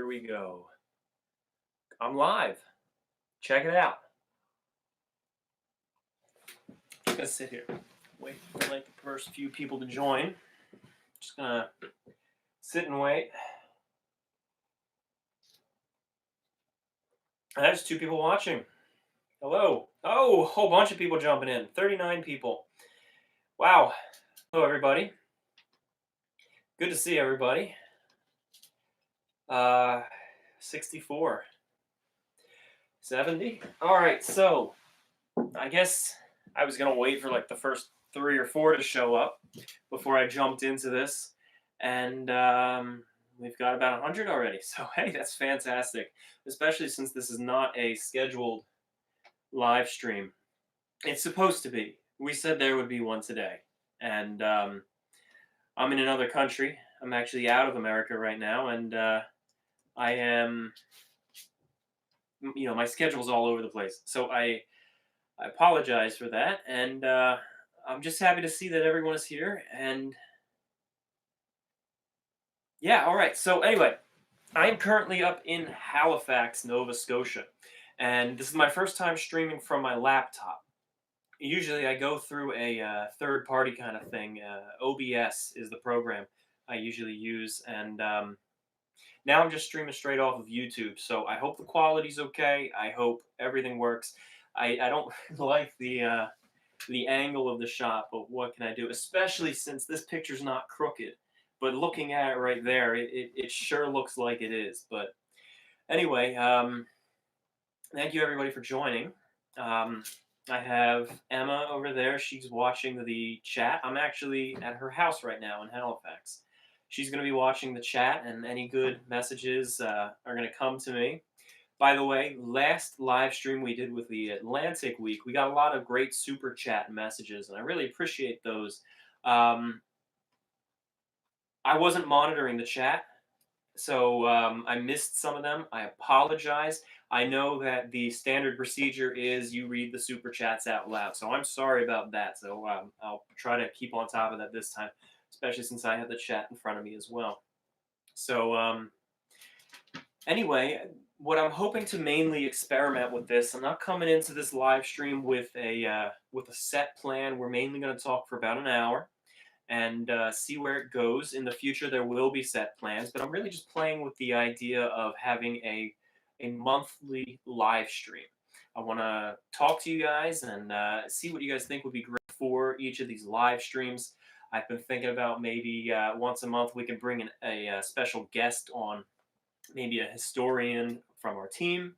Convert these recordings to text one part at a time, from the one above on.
Here we go. I'm live. Check it out. I'm gonna sit here. Wait for like the first few people to join. Just gonna sit and wait. There's two people watching. Hello. Oh, a whole bunch of people jumping in. 39 people. Wow. Hello, everybody. Good to see everybody. 64. 70. All right, so I guess I was gonna wait for like the first 3 or 4 to show up before I jumped into this, and we've got about 100 already. So hey, that's fantastic, especially since this is not a scheduled live stream. It's supposed to be. We said there would be one today, and I'm in another country. I'm actually out of America right now, and I am, my schedule's all over the place. So I apologize for that, and I'm just happy to see that everyone is here. And yeah, all right. So anyway, I'm currently up in Halifax, Nova Scotia, and this is my first time streaming from my laptop. Usually, I go through a third-party kind of thing. OBS is the program I usually use, and now I'm just streaming straight off of YouTube. So I hope the quality's okay. I hope everything works. I don't like the angle of the shot, but what can I do? Especially since this picture's not crooked, but looking at it right there, it sure looks like it is. But anyway, thank you everybody for joining. I have Emma over there. She's watching the chat. I'm actually at her house right now in Halifax. She's going to be watching the chat, and any good messages are going to come to me. By the way, last live stream we did with the Atlantic Week, we got a lot of great super chat messages, and I really appreciate those. I wasn't monitoring the chat, so I missed some of them. I apologize. I know that the standard procedure is you read the super chats out loud, so I'm sorry about that. So I'll try to keep on top of that this time, especially since I have the chat in front of me as well. So anyway, what I'm hoping to mainly experiment with this, I'm not coming into this live stream with a set plan. We're mainly going to talk for about an hour and see where it goes. In the future, there will be set plans, but I'm really just playing with the idea of having a monthly live stream. I want to talk to you guys and see what you guys think would be great for each of these live streams. I've been thinking about maybe once a month we can bring in a special guest on, maybe a historian from our team,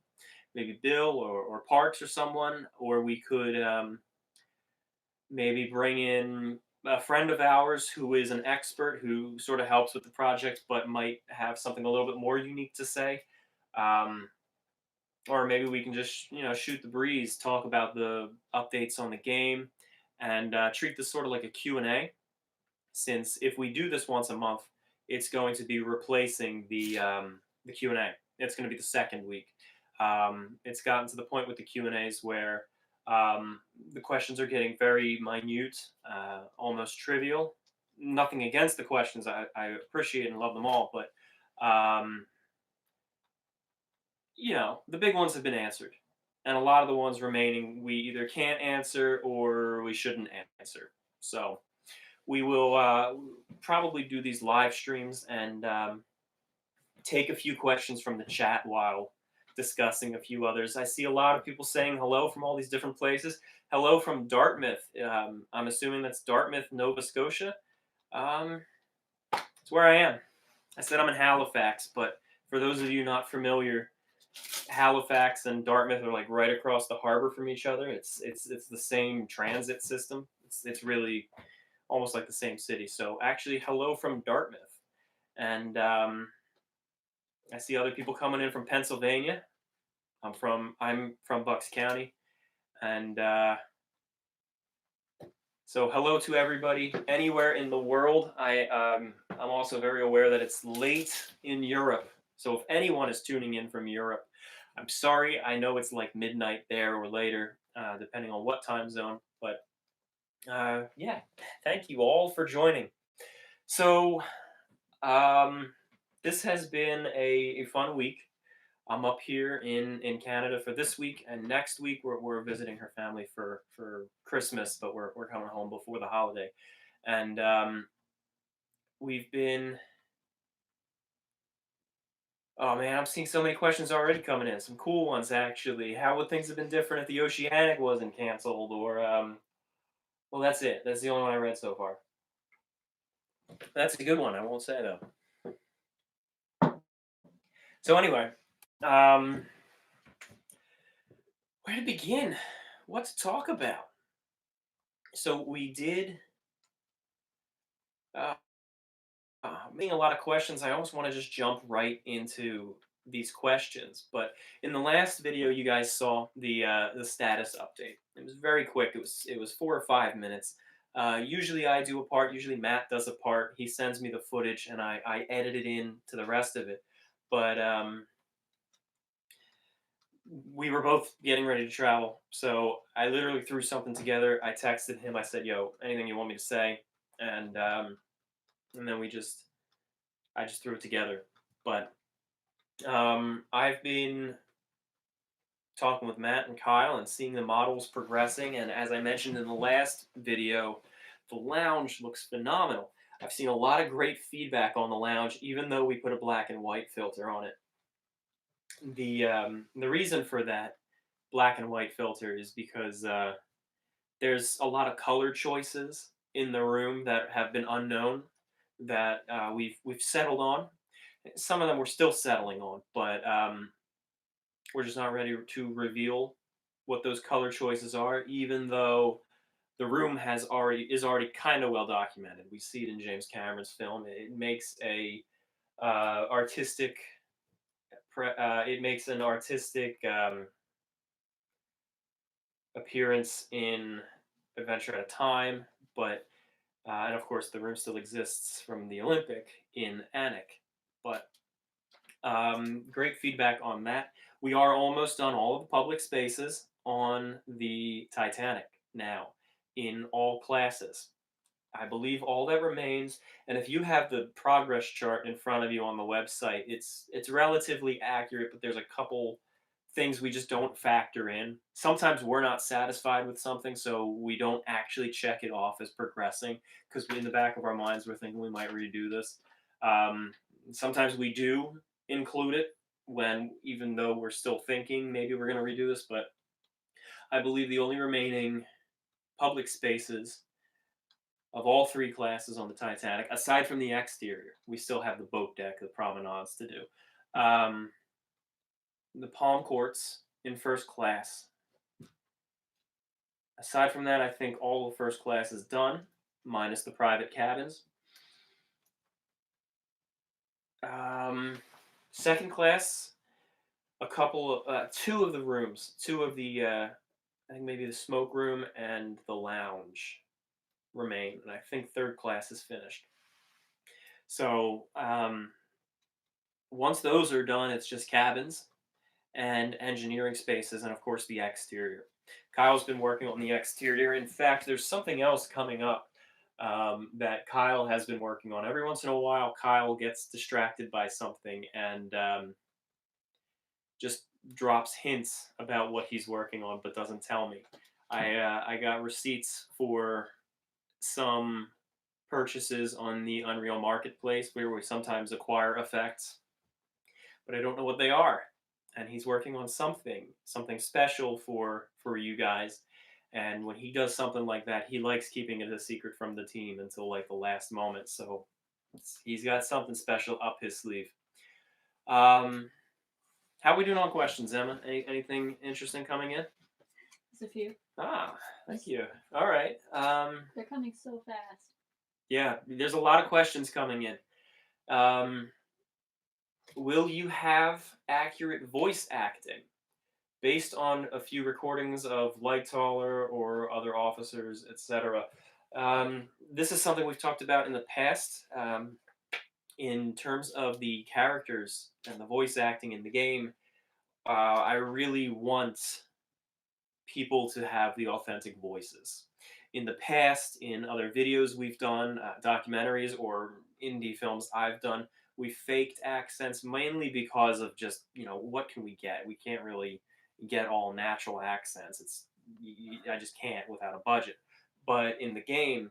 maybe Bill or Parks or someone, or we could maybe bring in a friend of ours who is an expert who sort of helps with the project but might have something a little bit more unique to say. Or maybe we can just shoot the breeze, talk about the updates on the game, and treat this sort of like a Q&A, since if we do this once a month, it's going to be replacing the Q&A. It's going to be the second week. It's gotten to the point with the Q&As where the questions are getting very minute, almost trivial. Nothing against the questions. I appreciate and love them all, but the big ones have been answered. And a lot of the ones remaining, we either can't answer or we shouldn't answer. So we will probably do these live streams and take a few questions from the chat while discussing a few others. I see a lot of people saying hello from all these different places. Hello from Dartmouth. I'm assuming that's Dartmouth, Nova Scotia. It's where I am. I said I'm in Halifax, but for those of you not familiar, Halifax and Dartmouth are like right across the harbor from each other. It's the same transit system. It's really almost like the same city. So actually, hello from Dartmouth. And I see other people coming in from Pennsylvania. I'm from Bucks County, and so hello to everybody anywhere in the world. I'm also very aware that it's late in Europe, so if anyone is tuning in from Europe, I'm sorry. I know it's like midnight there or later, depending on what time zone. But yeah, thank you all for joining. So This has been a fun week. I'm up here in Canada for this week, and next week we're visiting her family for Christmas, but we're coming home before the holiday. And we've been. Oh man, I'm seeing so many questions already coming in. Some cool ones actually. How would things have been different if the Oceanic wasn't canceled? Or well, that's it. That's the only one I read so far. That's a good one. I won't say though. So anyway, um, where to begin? What to talk about? So we did. Uh, Making a lot of questions. I almost want to just jump right into these questions. But in the last video, you guys saw the status update. It was very quick. It was 4 or 5 minutes. Usually I do a part. Usually Matt does a part. He sends me the footage, and I edit it in to the rest of it. But we were both getting ready to travel, so I literally threw something together. I texted him. I said, "Yo, anything you want me to say?" And then I just threw it together. But I've been talking with Matt and Kyle and seeing the models progressing. And as I mentioned in the last video, the lounge looks phenomenal. I've seen a lot of great feedback on the lounge, even though we put a black and white filter on it. The reason for that black and white filter is because there's a lot of color choices in the room that have been unknown that we've settled on. Some of them we're still settling on, but we're just not ready to reveal what those color choices are, even though the room is already kind of well documented. We see it in James Cameron's film. It makes a artistic. It makes an artistic appearance in Adventure at a Time, but and of course the room still exists from the Olympic in Anik. But great feedback on that. We are almost done all of the public spaces on the Titanic now in all classes. I believe all that remains, and if you have the progress chart in front of you on the website, it's relatively accurate, but there's a couple things we just don't factor in. Sometimes we're not satisfied with something, so we don't actually check it off as progressing because in the back of our minds we're thinking we might redo this. Um, Sometimes we do include it when, even though we're still thinking maybe we're going to redo this, but I believe the only remaining public spaces of all three classes on the Titanic, aside from the exterior, we still have the boat deck, the promenades to do. The palm courts in first class. Aside from that, I think all of first class is done, minus the private cabins. Second class, two of the rooms, I think maybe the smoke room and the lounge remain, and I think third class is finished. So once those are done, it's just cabins and engineering spaces, and of course the exterior. Kyle's been working on the exterior. In fact, there's something else coming up that Kyle has been working on. Every once in a while, Kyle gets distracted by something and just drops hints about what he's working on, but doesn't tell me. I got receipts for some purchases on the Unreal Marketplace where we sometimes acquire effects, but I don't know what they are. And he's working on something special for you guys. And when he does something like that, he likes keeping it a secret from the team until like the last moment. So he's got something special up his sleeve. How are we doing on questions, Emma? Anything interesting coming in? There's a few. Thank you. All right. They're coming so fast. Yeah, there's a lot of questions coming in. Will you have accurate voice acting? Based on a few recordings of Lightaller or other officers, etc. This is something we've talked about in the past. In terms of the characters and the voice acting in the game, I really want people to have the authentic voices. In the past, in other videos we've done, documentaries or indie films I've done, We faked accents mainly because of just, what can we get? We can't really get all natural accents. I just can't without a budget. But in the game,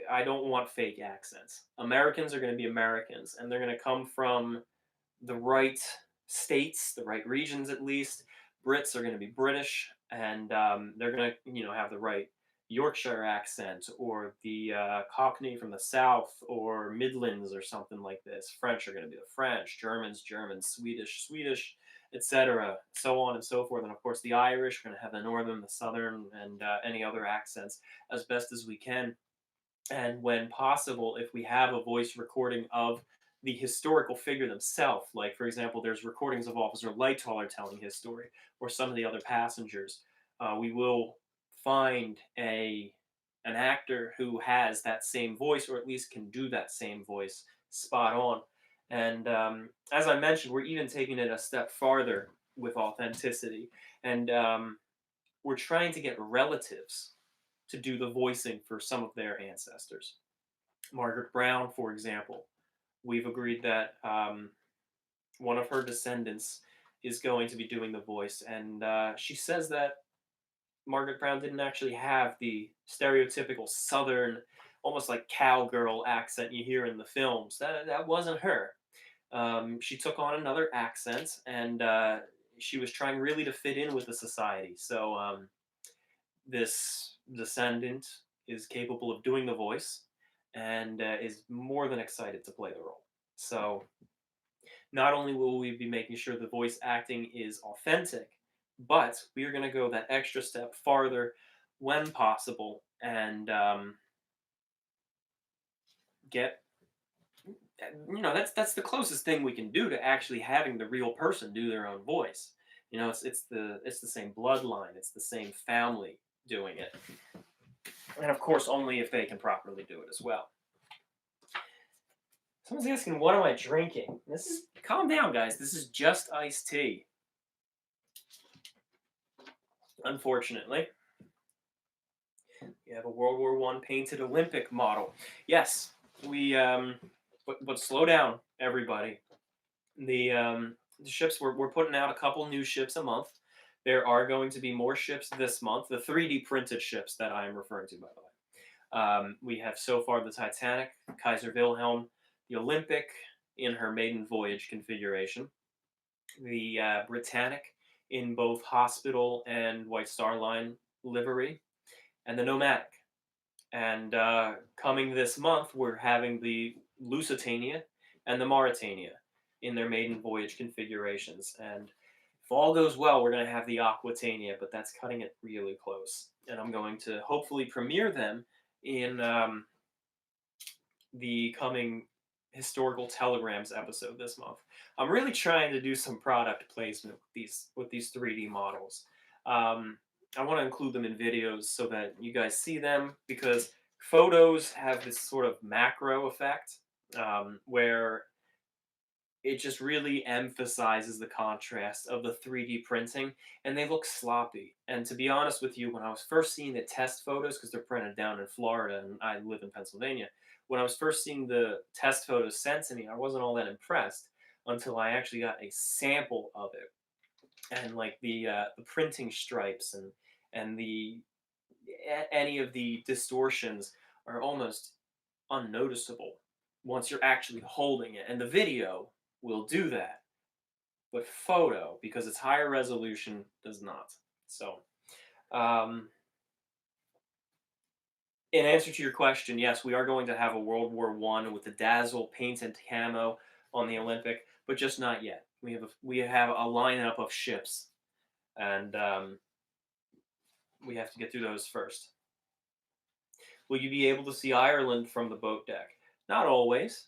I don't want fake accents. Americans are going to be Americans, and they're going to come from the right states, the right regions at least. Brits are going to be British, and they're going to, have the right Yorkshire accent or the Cockney from the South or Midlands or something like this. French are going to be the French, Germans, Swedish, etc., so on and so forth. And of course, the Irish are going to have the Northern, the Southern, and any other accents as best as we can. And when possible, if we have a voice recording of the historical figure themselves, like for example, there's recordings of Officer Lightoller telling his story, or some of the other passengers, we will find an actor who has that same voice, or at least can do that same voice spot on. And as I mentioned, we're even taking it a step farther with authenticity, and we're trying to get relatives to do the voicing for some of their ancestors. Margaret Brown, for example, we've agreed that one of her descendants is going to be doing the voice, and she says that Margaret Brown didn't actually have the stereotypical Southern, almost like cowgirl accent you hear in the films. That wasn't her. She took on another accent, and she was trying really to fit in with the society. So this descendant is capable of doing the voice and is more than excited to play the role. So not only will we be making sure the voice acting is authentic, but we are going to go that extra step farther when possible and get that's the closest thing we can do to actually having the real person do their own voice. It's the same bloodline, it's the same family doing it. And of course, only if they can properly do it as well. Someone's asking, what am I drinking? Calm down, guys. This is just iced tea. Unfortunately. You have a World War I painted Olympic model. Yes, but slow down, everybody. The ships, we're putting out a couple new ships a month. There are going to be more ships this month, the 3D printed ships that I am referring to, by the way. We have so far the Titanic, Kaiser Wilhelm, the Olympic in her maiden voyage configuration, the Britannic in both hospital and White Star Line livery, and the Nomadic. And coming this month, we're having the Lusitania and the Mauritania in their maiden voyage configurations. And if all goes well, we're going to have the Aquitania, but that's cutting it really close. And I'm going to hopefully premiere them in the coming historical telegrams episode this month. I'm really trying to do some product placement with these 3D models. I want to include them in videos so that you guys see them, because photos have this sort of macro effect where it just really emphasizes the contrast of the 3D printing, and they look sloppy. And to be honest with you, when I was first seeing the test photos, because they're printed down in Florida and I live in Pennsylvania, when I was first seeing the test photos sent to me, I wasn't all that impressed until I actually got a sample of it. And like the printing stripes and any of the distortions are almost unnoticeable once you're actually holding it. And the video will do that, but photo, because it's higher resolution, does not. So, in answer to your question, yes, we are going to have a World War I with the Dazzle paint and camo on the Olympic, but just not yet. We have a lineup of ships, and we have to get through those first. Will you be able to see Ireland from the boat deck? Not always.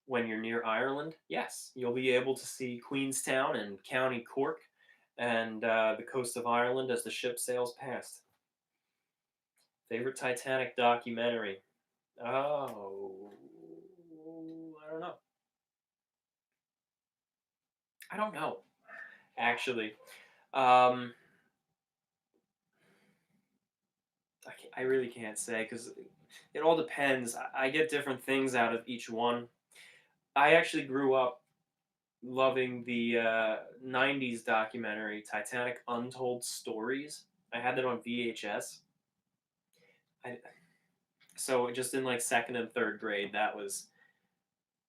When you're near Ireland, yes, you'll be able to see Queenstown and County Cork and the coast of Ireland as the ship sails past. Favorite Titanic documentary? Oh, I don't know. Actually. I really can't say, because it all depends. I get different things out of each one. I actually grew up loving the 90s documentary Titanic Untold Stories. I had that on VHS. I, so just in like second and third grade, that was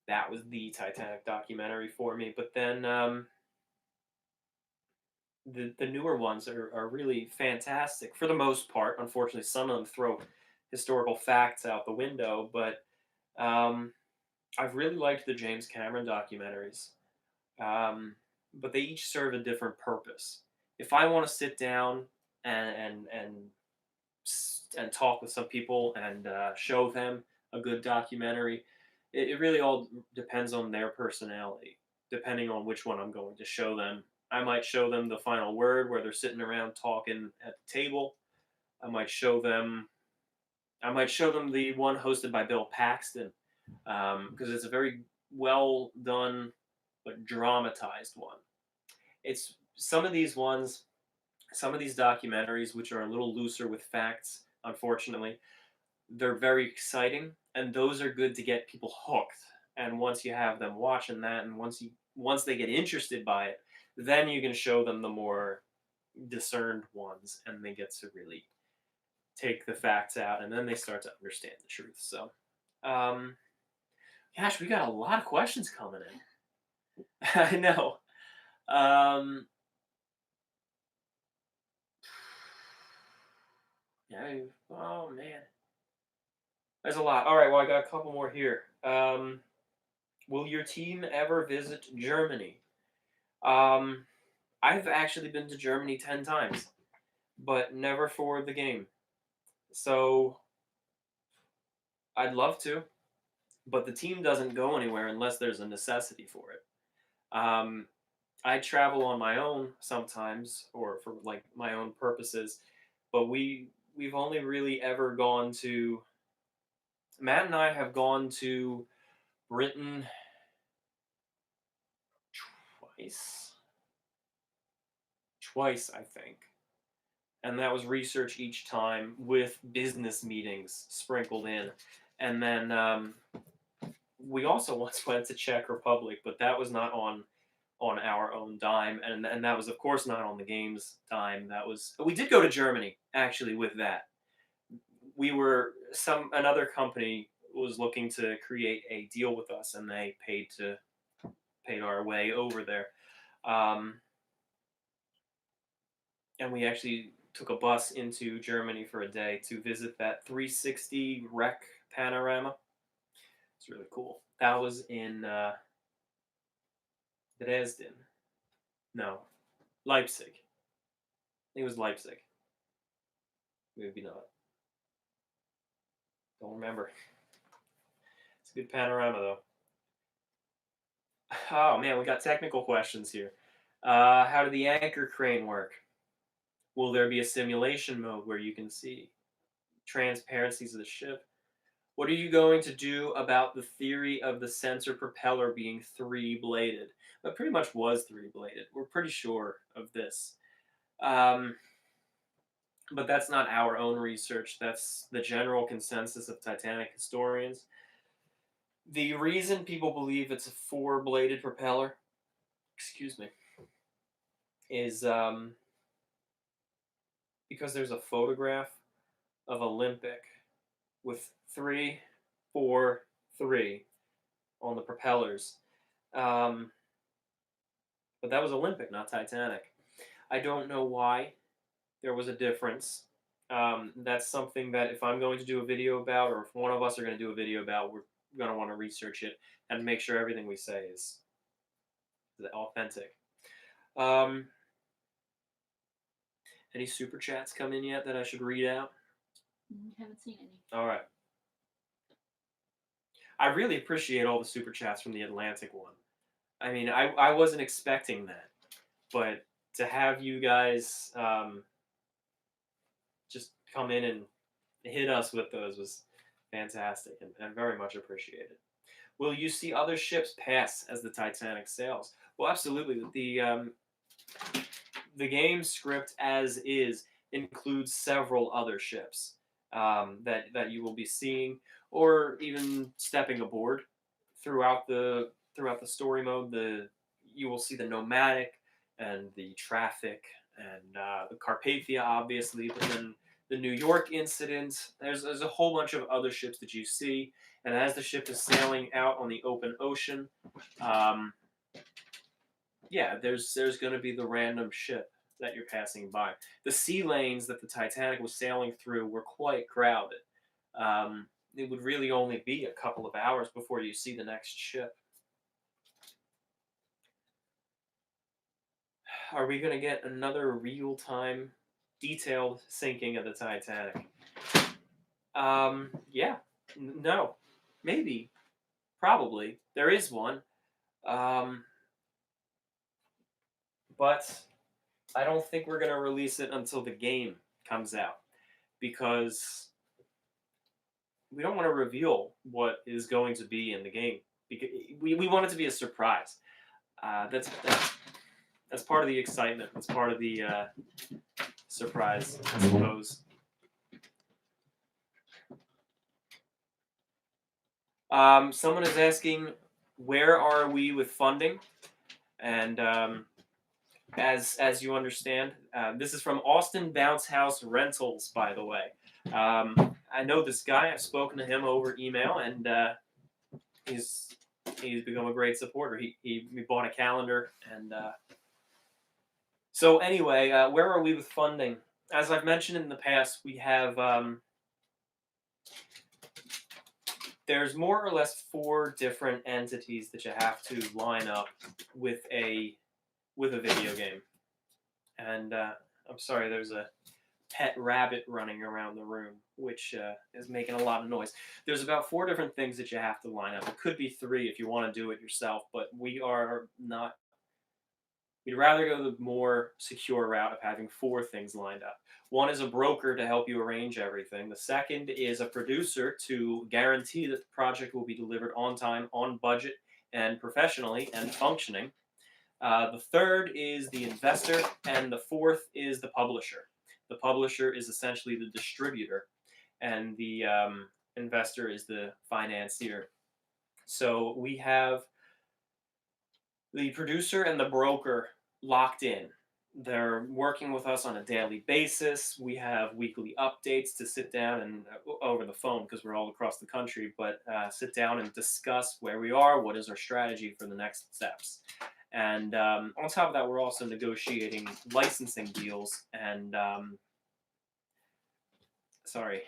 the Titanic documentary for me. But then the newer ones are really fantastic for the most part. Unfortunately, some of them throw historical facts out the window, but um, I've really liked the James Cameron documentaries. Um, but they each serve a different purpose. If I want to sit down and talk with some people and show them a good documentary, it really all depends on their personality. Depending on which one I'm going to show them, I might show them the final word where they're sitting around talking at the table. I might show them. I might show them the one hosted by Bill Paxton because it's a very well done but dramatized one. It's some of these ones, some of these documentaries, which are a little looser with facts, unfortunately, they're very exciting, and those are good to get people hooked. And once you have them watching that, and once they get interested by it, then you can show them the more discerned ones, and they get to really take the facts out, and then they start to understand the truth. So, um, gosh, we got a lot of questions coming in. I know. Um, yeah. Oh man, there's a lot. All right. Well, I got a couple more here. Will your team ever visit Germany? Um, I've actually been to Germany 10 times, but never for the game. So I'd love to, but the team doesn't go anywhere unless there's a necessity for it. Um, I travel on my own sometimes, or for like my own purposes, but we've only really ever gone to. Matt and I have gone to Britain twice, twice I think, and that was research each time with business meetings sprinkled in, and then we also once went to Czech Republic, but that was not on our own dime, and that was of course not on the game's dime. That was we did go to Germany actually with that. We were some another company was looking to create a deal with us, and they paid our way over there, um, and we actually took a bus into Germany for a day to visit that 360 wreck panorama. It's really cool. That was in Dresden. No, Leipzig. I think it was Leipzig. Maybe not. Don't remember. It's a good panorama though. Oh man, we got technical questions here. How did the anchor crane work? Will there be a simulation mode where you can see transparencies of the ship? What are you going to do about the theory of the sensor propeller being three-bladed? It pretty much was three-bladed. We're pretty sure of this. Um, but that's not our own research. That's the general consensus of Titanic historians. The reason people believe it's a four-bladed propeller, excuse me, is because there's a photograph of Olympic with 343 on the propellers. Um, but that was Olympic, not Titanic. I don't know why there was a difference. That's something that if I'm going to do a video about, or if one of us are going to do a video about, we're going to want to research it and make sure everything we say is authentic. Any super chats come in yet that I should read out? Haven't seen any. All right. I really appreciate all the super chats from the Atlantic one. I mean, I wasn't expecting that, but to have you guys just come in and hit us with those was fantastic and very much appreciated. Will you see other ships pass as the Titanic sails? Well, absolutely. The game script as is includes several other ships that you will be seeing or even stepping aboard throughout the throughout the story mode. You will see the nomadic and the traffic and the Carpathia, obviously, but then the New York incident. There's a whole bunch of other ships that you see, and as the ship is sailing out on the open ocean, um, yeah, there's going to be the random ship that you're passing by. The sea lanes that the Titanic was sailing through were quite crowded. It would really only be a couple of hours before you see the next ship. Are we going to get another real-time, detailed sinking of the Titanic? Yeah. No. Maybe. Probably. There is one. But I don't think we're going to release it until the game comes out. Because we don't want to reveal what is going to be in the game. Because we want it to be a surprise. That's part of the excitement. That's part of the surprise, I suppose. Someone is asking, where are we with funding? And as you understand, this is from Austin Bounce House Rentals, by the way. I know this guy. I've spoken to him over email, and he's become a great supporter. We bought a calendar, and so anyway, where are we with funding? As I've mentioned in the past, we have there's more or less 4 different entities that you have to line up with a video game. And I'm sorry, there's a pet rabbit running around the room, which is making a lot of noise. There's about 4 different things that you have to line up. It could be 3 if you want to do it yourself, but we'd rather go the more secure route of having 4 things lined up. One is a broker to help you arrange everything. The second is a producer to guarantee that the project will be delivered on time, on budget, and professionally and functioning. The third is the investor, and the fourth is the publisher. The publisher is essentially the distributor, and the investor is the financier. So we have the producer and the broker locked in. They're working with us on a daily basis. We have weekly updates to sit down and over the phone because we're all across the country, but sit down and discuss where we are, what is our strategy for the next steps. And on top of that, we're also negotiating licensing deals. And sorry,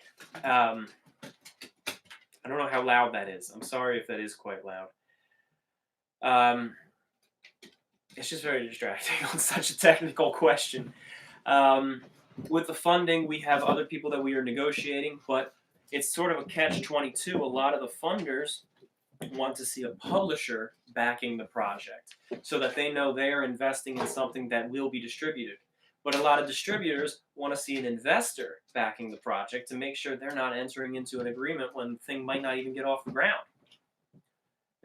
I don't know how loud that is. I'm sorry if that is quite loud. It's just very distracting on such a technical question. With the funding, we have other people that we are negotiating, but it's sort of a catch-22. A lot of the funders want to see a publisher backing the project so that they know they are investing in something that will be distributed. But a lot of distributors want to see an investor backing the project to make sure they're not entering into an agreement when the thing might not even get off the ground.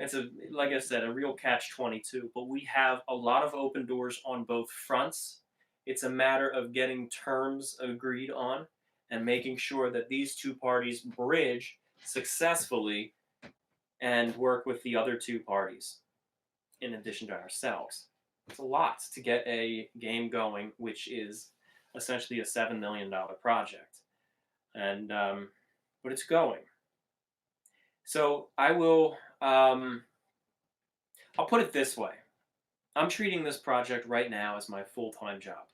It's like I said, a real catch-22, but we have a lot of open doors on both fronts. It's a matter of getting terms agreed on and making sure that these 2 parties bridge successfully and work with the other 2 parties in addition to ourselves. It's a lot to get a game going, which is essentially a $7 million project. And but it's going. So I will I'll put it this way. I'm treating this project right now as my full-time job.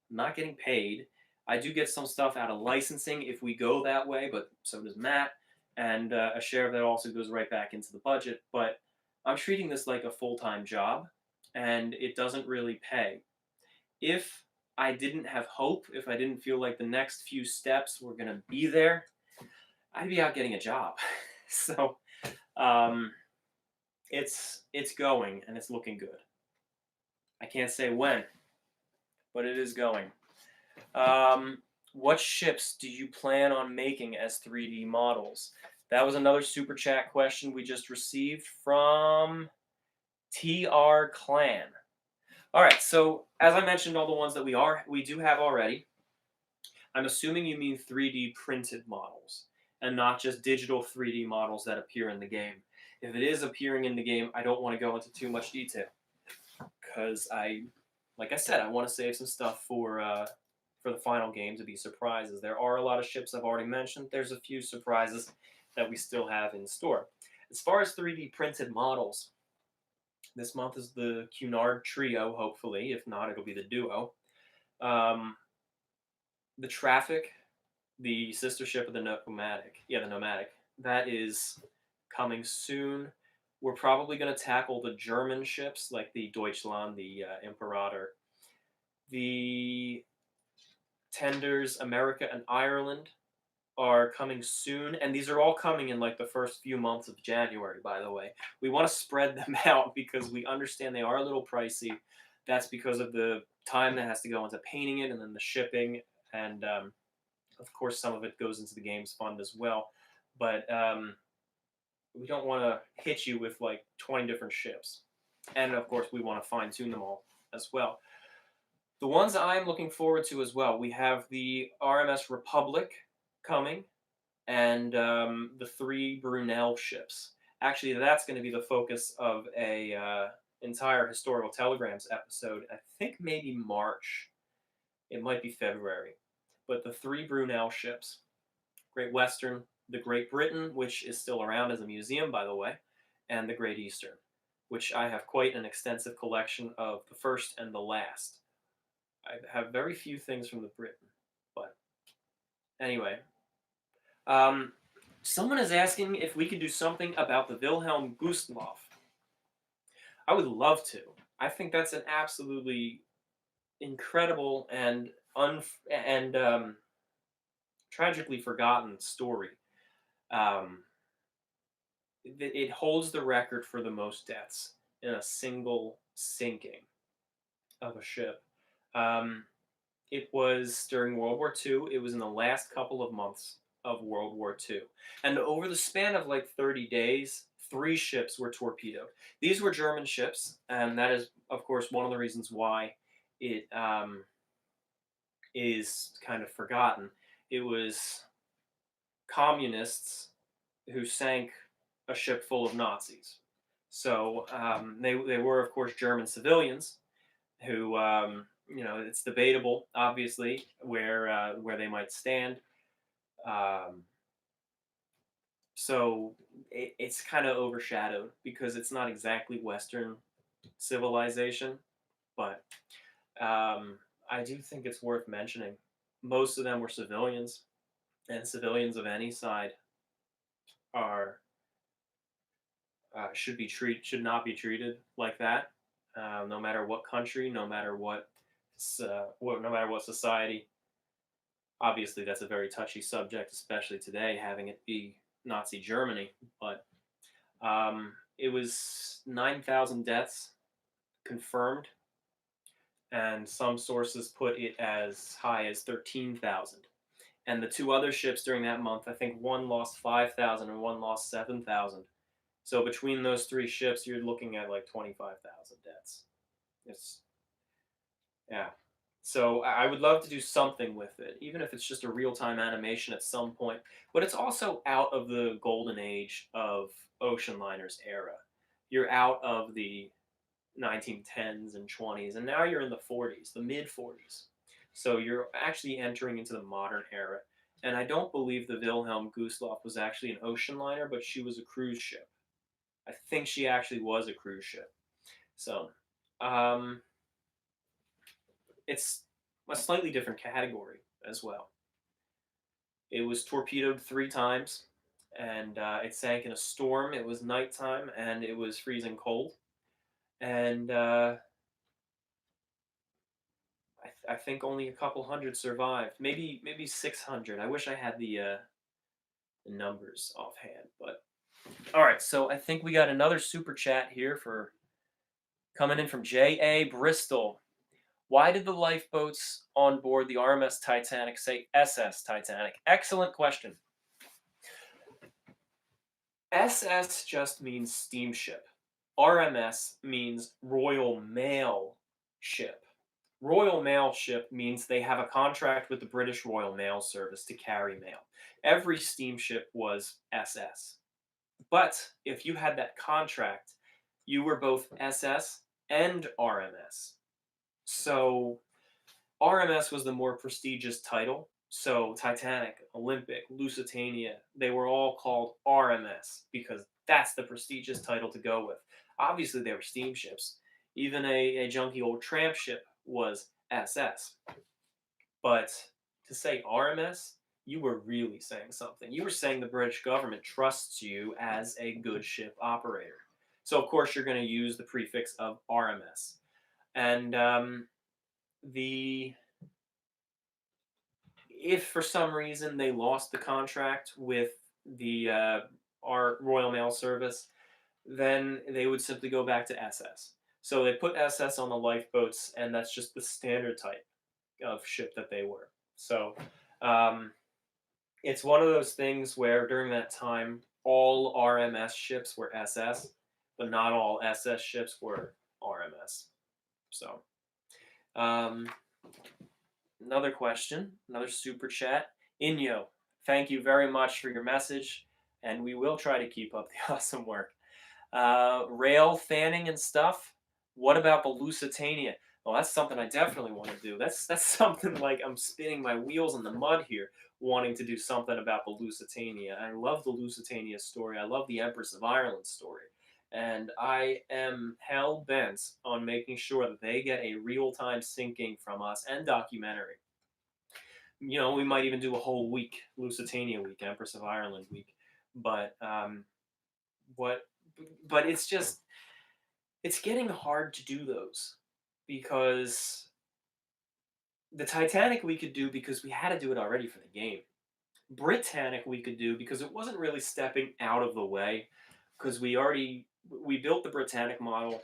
I'm not getting paid. I do get some stuff out of licensing if we go that way, but so does Matt. And a share of that also goes right back into the budget. But I'm treating this like a full-time job, and it doesn't really pay. If I didn't have hope, if I didn't feel like the next few steps were going to be there, I'd be out getting a job. So it's going, and it's looking good. I can't say when, but it is going. What ships do you plan on making as 3D models? That was another super chat question we just received from TR Clan. All right, so as I mentioned, all the ones that we do have already. I'm assuming you mean 3D printed models and not just digital 3D models that appear in the game. If it is appearing in the game, I don't want to go into too much detail because like I said, I want to save some stuff for the final game to be surprises. There are a lot of ships I've already mentioned. There's a few surprises that we still have in store. As far as 3D printed models, this month is the Cunard Trio, hopefully. If not, it'll be the Duo. Um, the Traffic, the sister ship of the Nomadic. Yeah, the Nomadic. That is coming soon. We're probably going to tackle the German ships like the Deutschland, the Imperator, the Tenders, America and Ireland are coming soon, and these are all coming in like the first few months of January, by the way. We want to spread them out because we understand they are a little pricey. That's because of the time that has to go into painting it and then the shipping, and of course, some of it goes into the game's fund as well. But we don't want to hit you with like 20 different ships. And of course, we want to fine tune them all as well. The ones I'm looking forward to as well, we have the RMS Republic coming, and the 3 Brunel ships. Actually, that's going to be the focus of a entire historical telegrams episode. I think maybe March. It might be February. But the 3 Brunel ships, Great Western, the Great Britain, which is still around as a museum, by the way, and the Great Eastern, which I have quite an extensive collection of the first and the last. I have very few things from the Britain, but anyway. Someone is asking if we could do something about the Wilhelm Gustloff. I would love to. I think that's an absolutely incredible and tragically forgotten story. Um, it holds the record for the most deaths in a single sinking of a ship. Um, it was during World War II. It was in the last couple of months of World War II. And over the span of like 30 days, 3 ships were torpedoed. These were German ships, and that is, of course, one of the reasons why it is kind of forgotten. It was communists who sank a ship full of Nazis. So they were, of course, German civilians who, it's debatable, obviously, where they might stand. So it's kind of overshadowed because it's not exactly Western civilization, but I do think it's worth mentioning. Most of them were civilians, and civilians of any side are should not be treated like that, no matter what country, no matter what society. Obviously, that's a very touchy subject, especially today, having it be Nazi Germany. But it was 9,000 deaths confirmed, and some sources put it as high as 13,000. And the 2 other ships during that month, I think one lost 5,000 and one lost 7,000. So between those 3 ships, you're looking at like 25,000 deaths. Yeah. So I would love to do something with it, even if it's just a real-time animation at some point. But it's also out of the golden age of ocean liners era. You're out of the 1910s and 20s, and now you're in the 40s, the mid-40s. So you're actually entering into the modern era. And I don't believe the Wilhelm Gustloff was actually an ocean liner, but she was a cruise ship. I think she actually was a cruise ship. So, it's a slightly different category as well. It was torpedoed 3 times, and it sank in a storm. It was nighttime, and it was freezing cold. And I think only a couple hundred survived. Maybe 600. I wish I had the numbers offhand. But all right, so I think we got another super chat here for coming in from J.A. Bristol. Why did the lifeboats on board the RMS Titanic say SS Titanic? Excellent question. SS just means steamship. RMS means Royal Mail Ship. Royal Mail Ship means they have a contract with the British Royal Mail Service to carry mail. Every steamship was SS. But if you had that contract, you were both SS and RMS. So RMS was the more prestigious title. So Titanic, Olympic, Lusitania, they were all called RMS because that's the prestigious title to go with. Obviously, they were steamships. Even a junky old tramp ship was SS. But to say RMS, you were really saying something. You were saying the British government trusts you as a good ship operator. So, of course, you're going to use the prefix of RMS. And the if for some reason they lost the contract with the our Royal Mail Service, then they would simply go back to SS. So they put SS on the lifeboats, and that's just the standard type of ship that they were. So um, it's one of those things where during that time, all RMS ships were SS, but not all SS ships were RMS. So um, another question, another super chat. Inyo, thank you very much for your message, and we will try to keep up the awesome work. Rail fanning and stuff. What about the Lusitania? Well, that's something I definitely want to do. That's something like I'm spinning my wheels in the mud here, wanting to do something about the Lusitania. I love the Lusitania story. I love the Empress of Ireland story. And I am hell bent on making sure that they get a real time sinking from us and documentary. We might even do a whole week, Lusitania week, Empress of Ireland week. But what? But it's getting hard to do those because the Titanic we could do because we had to do it already for the game. Britannic we could do because it wasn't really stepping out of the way because we built the Britannic model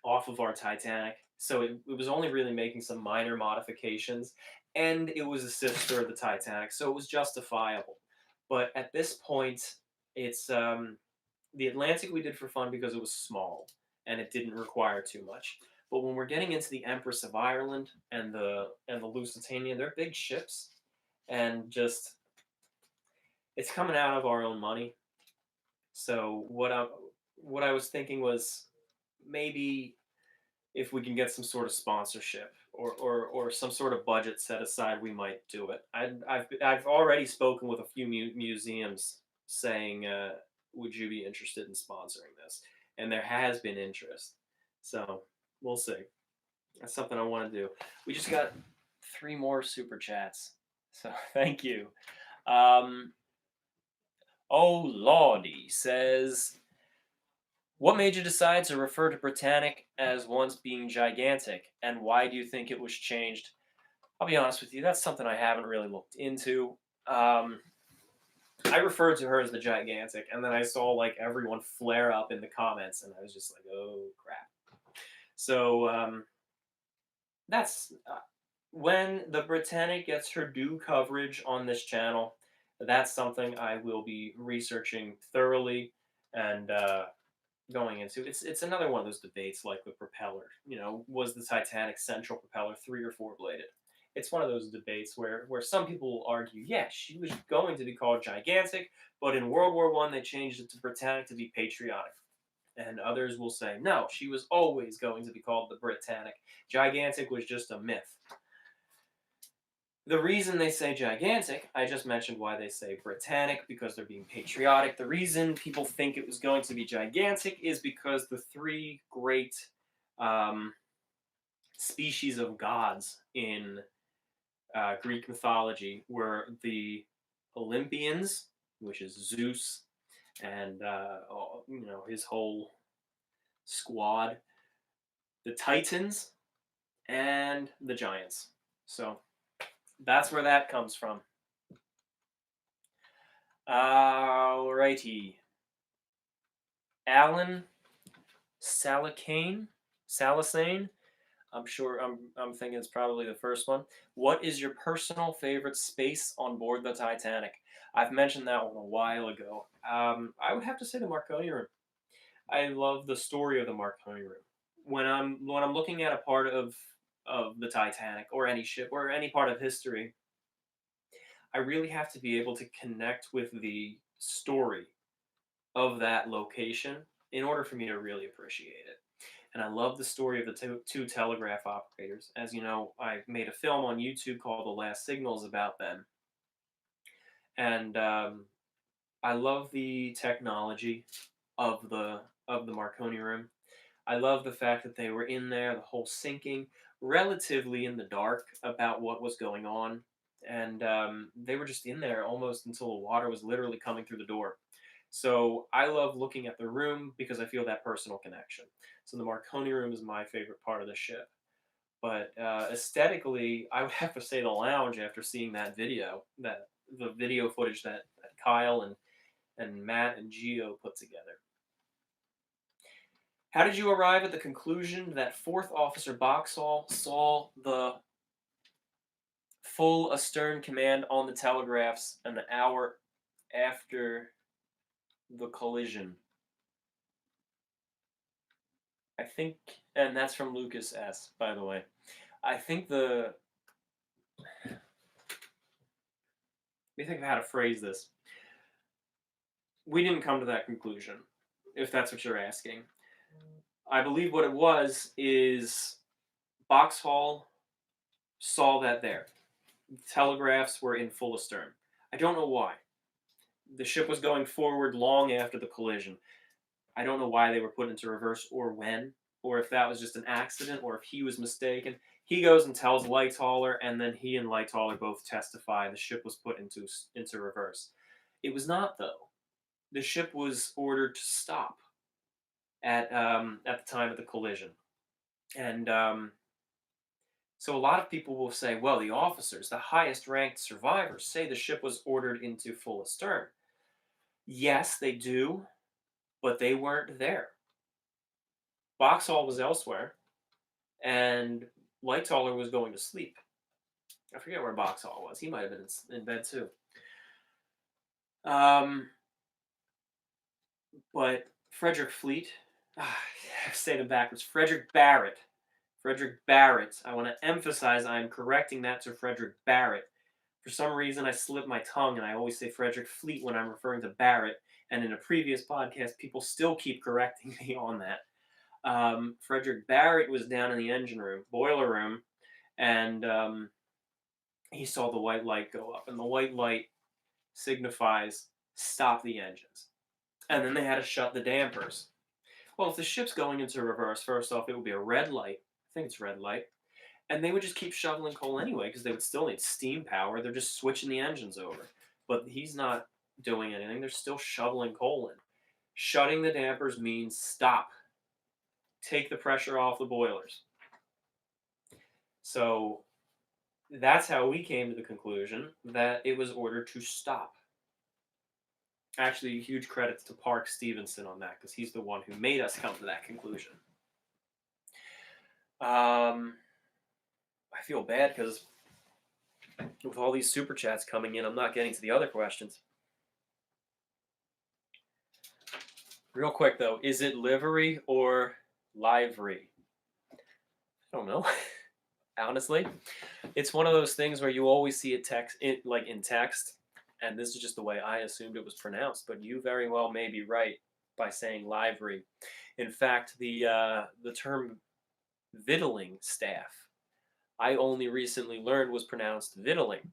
off of our Titanic, so it was only really making some minor modifications, and it was a sister of the Titanic, so it was justifiable. But at this point, it's the Atlantic we did for fun because it was small and it didn't require too much. But when we're getting into the Empress of Ireland and the Lusitania, they're big ships, and just it's coming out of our own money. So what I was thinking was maybe if we can get some sort of sponsorship or some sort of budget set aside, we might do it. I've already spoken with a few museums saying, would you be interested in sponsoring this? And there has been interest. So we'll see. That's something I want to do. We just got 3 more super chats. So thank you. Oh Lordy says, what made you decide to refer to Britannic as once being gigantic, and why do you think it was changed? I'll be honest with you, that's something I haven't really looked into. I referred to her as the gigantic, and then I saw like everyone flare up in the comments, and I was just like, oh crap. So that's when the Britannic gets her due coverage on this channel. That's something I will be researching thoroughly and going into. It's another one of those debates like the propeller. Was the Titanic central propeller 3 or 4 bladed? It's one of those debates where some people will argue, yes, she was going to be called gigantic, but in World War I they changed it to Britannic to be patriotic. And others will say, no, she was always going to be called the Britannic. Gigantic was just a myth. The reason they say gigantic, I just mentioned why they say Britannic, because they're being patriotic. The reason people think it was going to be gigantic is because the 3 great species of gods in Greek mythology were the Olympians, which is Zeus, and his whole squad, the Titans, and the Giants. So that's where that comes from. Alrighty. Alan Salicane? I'm thinking it's probably the first one. What is your personal favorite space on board the Titanic? I've mentioned that one a while ago. I would have to say the Marconi room. I love the story of the Marconi room. When I'm looking at a part of the Titanic or any ship or any part of history, I really have to be able to connect with the story of that location in order for me to really appreciate it. And I love the story of the two telegraph operators. As you know, I made a film on YouTube called The Last Signals about them. And I love the technology of the Marconi room. I love the fact that they were in there, the whole sinking, relatively in the dark about what was going on. And they were just in there almost until the water was literally coming through the door. So I love looking at the room because I feel that personal connection. So the Marconi room is my favorite part of the ship. But aesthetically, I would have to say the lounge after seeing that video, that the video footage that Kyle and Matt and Gio put together. How did you arrive at the conclusion that Fourth Officer Boxall saw the full astern command on the telegraphs an hour after the collision? I think, and that's from Lucas S, by the way. I think let me think of how to phrase this. We didn't come to that conclusion, if that's what you're asking. I believe what it was is Boxhall saw that there. The telegraphs were in full astern. I don't know why. The ship was going forward long after the collision. I don't know why they were put into reverse or when, or if that was just an accident, or if he was mistaken. He goes and tells Lightaller, and then he and Lightaller both testify the ship was put into reverse. It was not, though. The ship was ordered to stop at the time of the collision, and so a lot of people will say, well, the officers, the highest ranked survivors, say the ship was ordered into full astern. Yes, they do, but they weren't there. Boxhall was elsewhere, and Lightaller was going to sleep. I forget where Boxhall was. He might have been in bed too. But Frederick Fleet, I'm saying it backwards. Frederick Barrett. Frederick Barrett. I want to emphasize I'm correcting that to Frederick Barrett. For some reason, I slip my tongue and I always say Frederick Fleet when I'm referring to Barrett. And in a previous podcast, people still keep correcting me on that. Frederick Barrett was down in the engine room, boiler room, and he saw the white light go up. And the white light signifies stop the engines. And then they had to shut the dampers. Well, if the ship's going into reverse, first off, it would be a red light. I think it's red light. And they would just keep shoveling coal anyway because they would still need steam power. They're just switching the engines over. But he's not doing anything. They're still shoveling coal in. Shutting the dampers means stop. Take the pressure off the boilers. So that's how we came to the conclusion that it was ordered to stop. Actually, huge credits to Park Stevenson on that because he's the one who made us come to that conclusion. I feel bad because with all these super chats coming in, I'm not getting to the other questions. Real quick though, is it livery or livery? I don't know. Honestly, it's one of those things where you always see it in text, and this is just the way I assumed it was pronounced. But you very well may be right by saying livery. In fact, the term victualling staff, I only recently learned was pronounced victualling.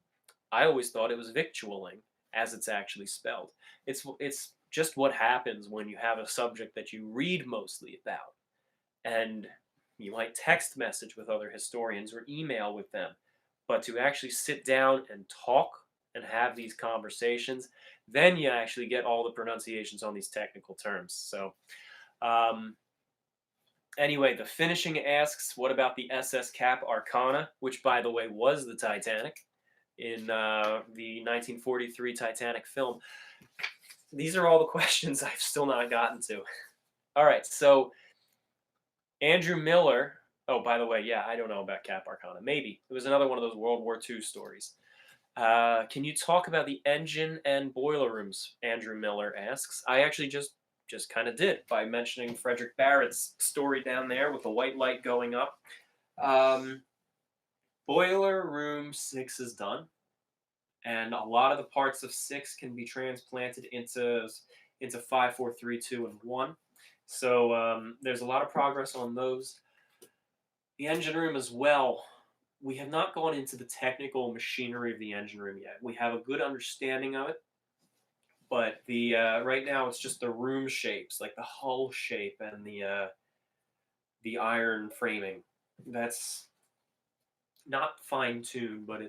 I always thought it was victualling, as it's actually spelled. It's just what happens when you have a subject that you read mostly about, and you might text message with other historians or email with them, but to actually sit down and talk and have these conversations, then you actually get all the pronunciations on these technical terms. So anyway, the finishing asks, what about the SS Cap Arcana, which by the way was the Titanic in the 1943 Titanic film? These are all the questions I've still not gotten to. All right, so Andrew Miller. Oh, by the way, yeah, I don't know about Cap Arcana. Maybe. It was another one of those World War II stories. Can you talk about the engine and boiler rooms? Andrew Miller asks. I actually just kind of did by mentioning Frederick Barrett's story down there with the white light going up. Boiler room 6 is done. And a lot of the parts of 6 can be transplanted into into 5, 4, 3, 2, and 1. So there's a lot of progress on those. The engine room as well. We have not gone into the technical machinery of the engine room yet. We have a good understanding of it, but the right now it's just the room shapes, like the hull shape and the iron framing. That's not fine tuned, but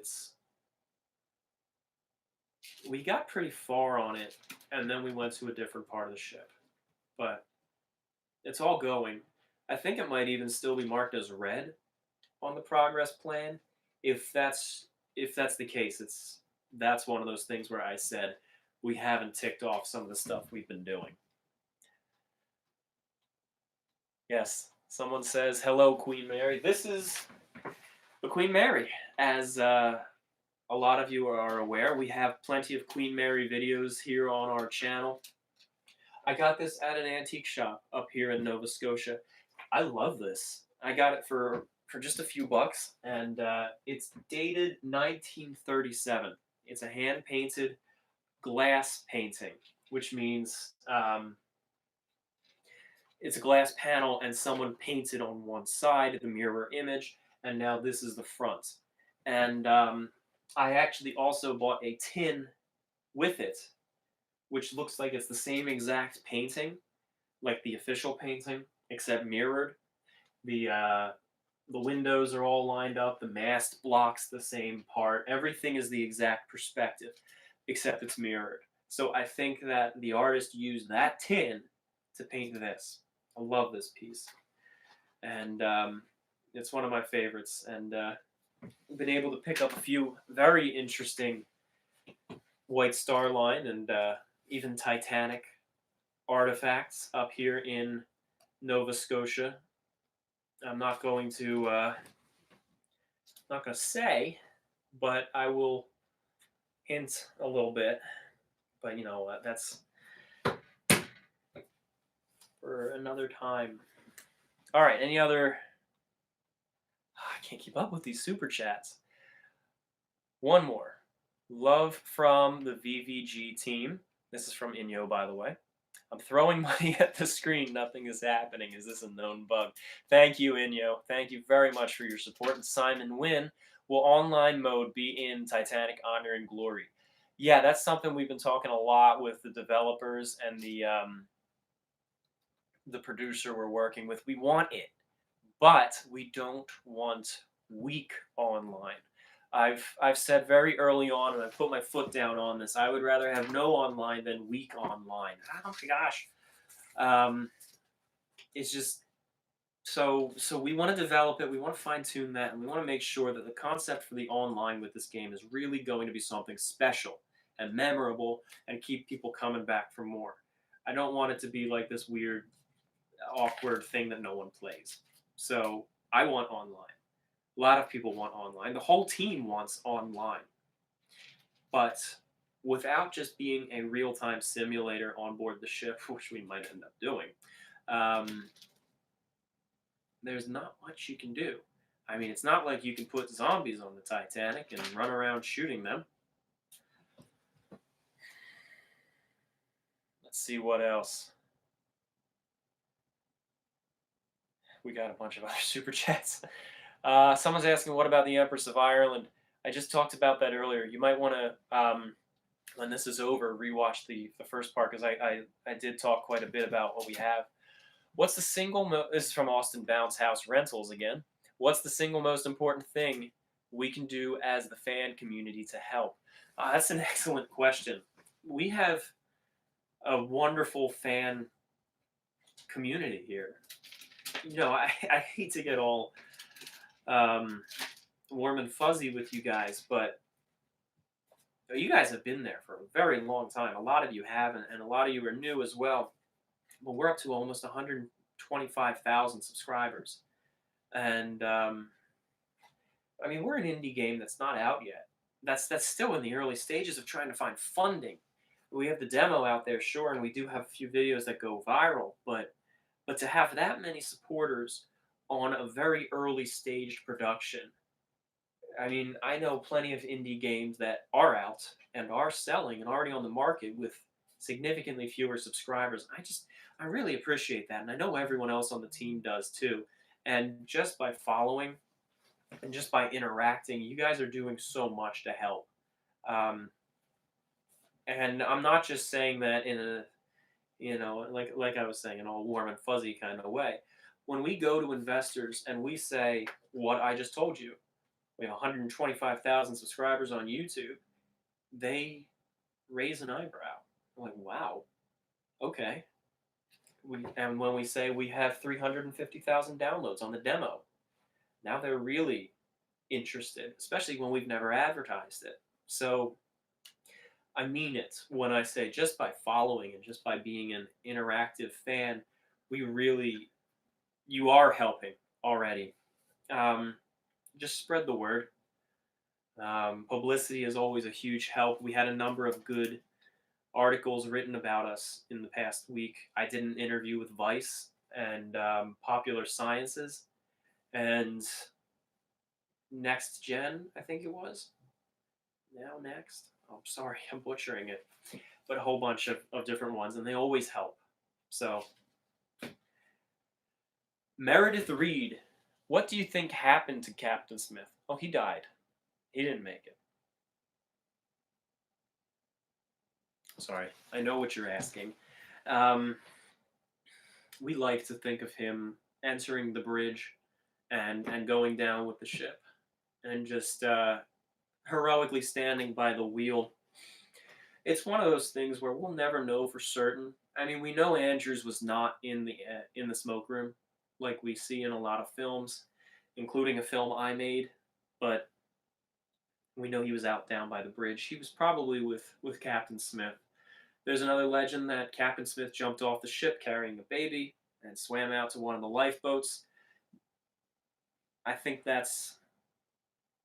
we got pretty far on it, and then we went to a different part of the ship. But it's all going. I think it might even still be marked as red on the progress plan. If that's the case, that's one of those things where I said we haven't ticked off some of the stuff we've been doing. Yes, someone says hello, Queen Mary. This is the Queen Mary. As a lot of you are aware, we have plenty of Queen Mary videos here on our channel. I got this at an antique shop up here in Nova Scotia. I love this. I got it for just a few bucks, and it's dated 1937. It's a hand-painted glass painting, which means it's a glass panel and someone painted on one side the mirror image, and now this is the front. And I actually also bought a tin with it, which looks like it's the same exact painting, like the official painting, except mirrored. The windows are all lined up. The mast blocks the same part. Everything is the exact perspective, except it's mirrored. So I think that the artist used that tin to paint this. I love this piece, and it's one of my favorites. And I've been able to pick up a few very interesting White Star Line and even Titanic artifacts up here in Nova Scotia. I'm not going to say, but I will hint a little bit. But you know what? That's for another time. All right. Any other? I can't keep up with these super chats. One more. Love from the VVG team. This is from Inyo, by the way. I'm throwing money at the screen. Nothing is happening. Is this a known bug? Thank you, Inyo. Thank you very much for your support. And Simon Wynn, will online mode be in Titanic Honor and Glory? Yeah, that's something we've been talking a lot with the developers and the producer we're working with. We want it, but we don't want weak online. I've said very early on, and I put my foot down on this. I would rather have no online than weak online. Oh my gosh, it's just so we want to develop it. We want to fine tune that, and we want to make sure that the concept for the online with this game is really going to be something special and memorable, and keep people coming back for more. I don't want it to be like this weird, awkward thing that no one plays. So I want online. A lot of people want online. The whole team wants online. But without just being a real-time simulator on board the ship, which we might end up doing, there's not much you can do. I mean, it's not like you can put zombies on the Titanic and run around shooting them. Let's see what else. We got a bunch of other super chats. Someone's asking, what about the Empress of Ireland? I just talked about that earlier. You might want to, when this is over, rewatch the first part, because I did talk quite a bit about what we have. What's the single this is from Austin Bounce House Rentals again. What's the single most important thing we can do as the fan community to help? That's an excellent question. We have a wonderful fan community here. You know, I hate to get all warm and fuzzy with you guys, but you guys have been there for a very long time. A lot of you have, and a lot of you are new as well. But we're up to almost 125,000 subscribers. And, I mean, we're an indie game that's not out yet. That's still in the early stages of trying to find funding. We have the demo out there, sure, and we do have a few videos that go viral, but to have that many supporters on a very early staged production, I mean, I know plenty of indie games that are out and are selling and already on the market with significantly fewer subscribers. I really appreciate that, and I know everyone else on the team does too. And just by following and just by interacting, you guys are doing so much to help. Um, and I'm not just saying that in a, like I was saying, in all warm and fuzzy kind of way. When we go to investors and we say what I just told you, we have 125,000 subscribers on YouTube, they raise an eyebrow. I'm like, wow, okay. And when we say we have 350,000 downloads on the demo, now they're really interested, especially when we've never advertised it. So I mean it when I say just by following and just by being an interactive fan, you are helping already. Just spread the word. Publicity is always a huge help. We had a number of good articles written about us in the past week. I did an interview with Vice and Popular Sciences and Next Gen, I think it was. Now Next. Oh, sorry, I'm butchering it. But a whole bunch of different ones, and they always help. So, Meredith Reed, what do you think happened to Captain Smith? Oh, he died. He didn't make it. Sorry, I know what you're asking. We like to think of him entering the bridge and going down with the ship and just heroically standing by the wheel. It's one of those things where we'll never know for certain. I mean, we know Andrews was not in the smoke room like we see in a lot of films, including a film I made, but we know he was out down by the bridge. He was probably with Captain Smith. There's another legend that Captain Smith jumped off the ship carrying a baby and swam out to one of the lifeboats. I think that's,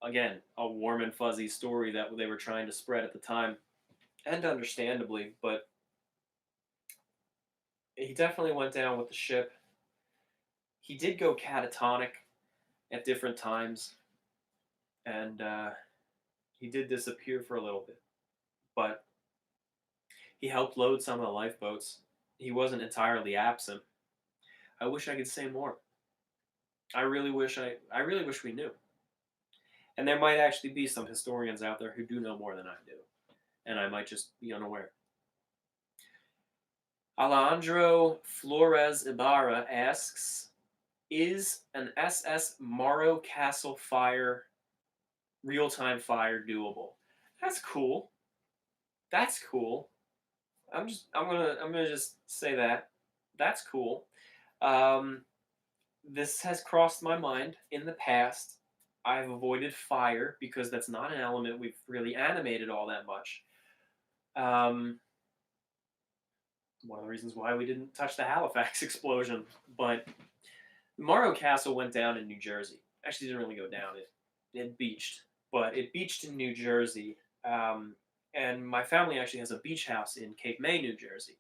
again, a warm and fuzzy story that they were trying to spread at the time, and understandably, but he definitely went down with the ship. He did go catatonic at different times, and he did disappear for a little bit, but he helped load some of the lifeboats. He wasn't entirely absent. I wish I could say more. I really wish we knew. And there might actually be some historians out there who do know more than I do, and I might just be unaware. Alejandro Flores Ibarra asks, is an SS Morro Castle fire, real-time fire, doable? That's cool. That's cool. I'm gonna just say that. That's cool. This has crossed my mind in the past. I've avoided fire because that's not an element we've really animated all that much. One of the reasons why we didn't touch the Halifax explosion, but Morro Castle went down in New Jersey. Actually, didn't really go down. It beached, but it beached in New Jersey. And my family actually has a beach house in Cape May, New Jersey.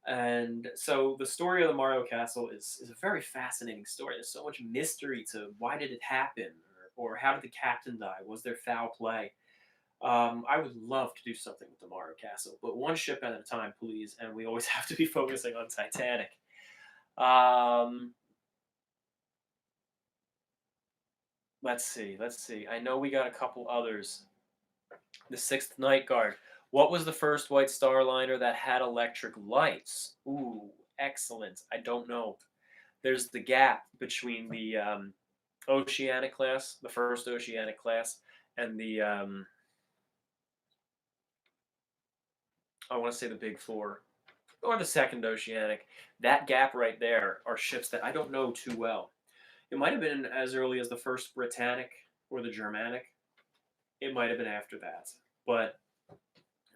And so the story of the Morro Castle is a very fascinating story. There's so much mystery to why did it happen, or how did the captain die? Was there foul play? I would love to do something with the Morro Castle, but one ship at a time, please. And we always have to be focusing on Titanic. Let's see. I know we got a couple others. The Sixth Night Guard. What was the first White Star liner that had electric lights? Ooh, excellent. I don't know. There's the gap between the Oceanic class, the first Oceanic class, and the I want to say the Big Four, or the second Oceanic. That gap right there are ships that I don't know too well. It might have been as early as the first Britannic or the Germanic. It might have been after that. But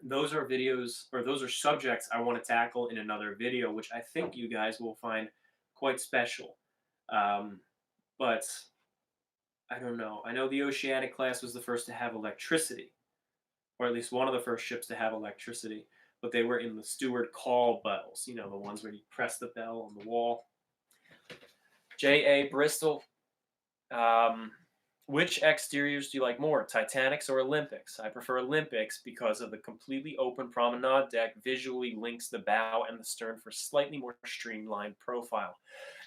those are videos, or those are subjects I want to tackle in another video, which I think you guys will find quite special. But I don't know. I know the Oceanic class was the first to have electricity, or at least one of the first ships to have electricity. But they were in the steward call bells, the ones where you press the bell on the wall. J.A. Bristol. Which exteriors do you like more, Titanics or Olympics? I prefer Olympics because of the completely open promenade deck visually links the bow and the stern for slightly more streamlined profile.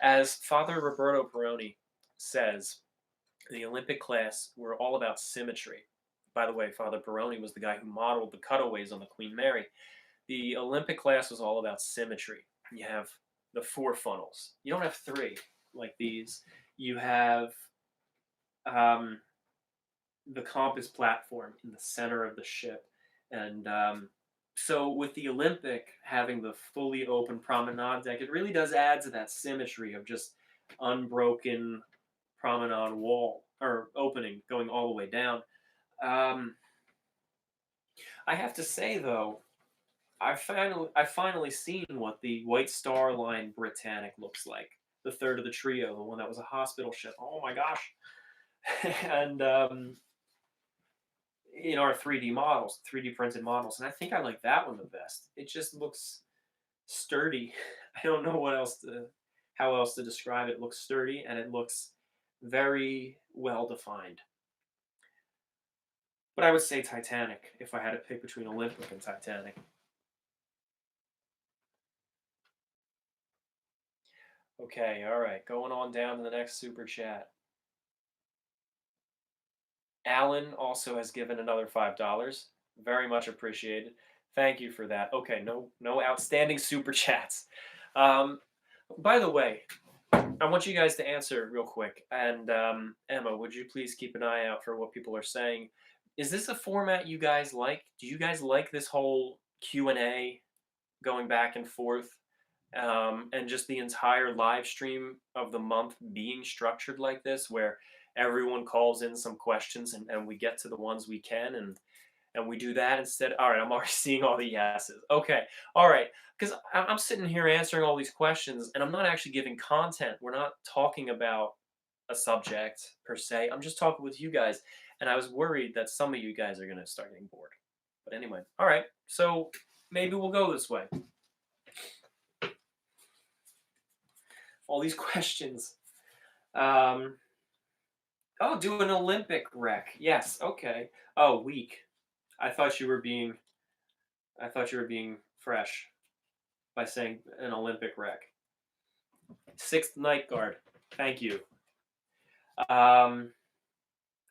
As Father Roberto Peroni says, the Olympic class were all about symmetry. By the way, Father Peroni was the guy who modeled the cutaways on the Queen Mary. The Olympic class was all about symmetry. You have the four funnels. You don't have three like these. You have um, the compass platform in the center of the ship. And so with the Olympic having the fully open promenade deck, it really does add to that symmetry of just unbroken promenade wall or opening going all the way down. Um, I have to say though, I finally seen what the White Star Line Britannic looks like. The third of the trio, the one that was a hospital ship. Oh my gosh! And our 3D models, 3D printed models, and I think I like that one the best. It just looks sturdy. I don't know how else to describe it. It looks sturdy and it looks very well defined. But I would say Titanic if I had to pick between Olympic and Titanic. Okay, all right, going on down to the next super chat. Alan also has given another $5. Very much appreciated. Thank you for that. Okay, no outstanding super chats. Um, by the way, I want you guys to answer real quick. And Emma, would you please keep an eye out for what people are saying? Is this a format you guys like? Do you guys like this whole Q&A going back and forth? And just the entire live stream of the month being structured like this, where everyone calls in some questions and we get to the ones we can and we do that instead. All right, I'm already seeing all the yeses. Okay, all right, because I'm sitting here answering all these questions and I'm not actually giving content. We're not talking about a subject per se. I'm just talking with you guys, and I was worried that some of you guys are gonna start getting bored. But anyway, all right, so maybe we'll go this way. All these questions. Oh, do an Olympic rec. Yes. Okay. Oh, weak. I thought you were being. I thought you were being fresh by saying an Olympic rec. Sixth night guard. Thank you. An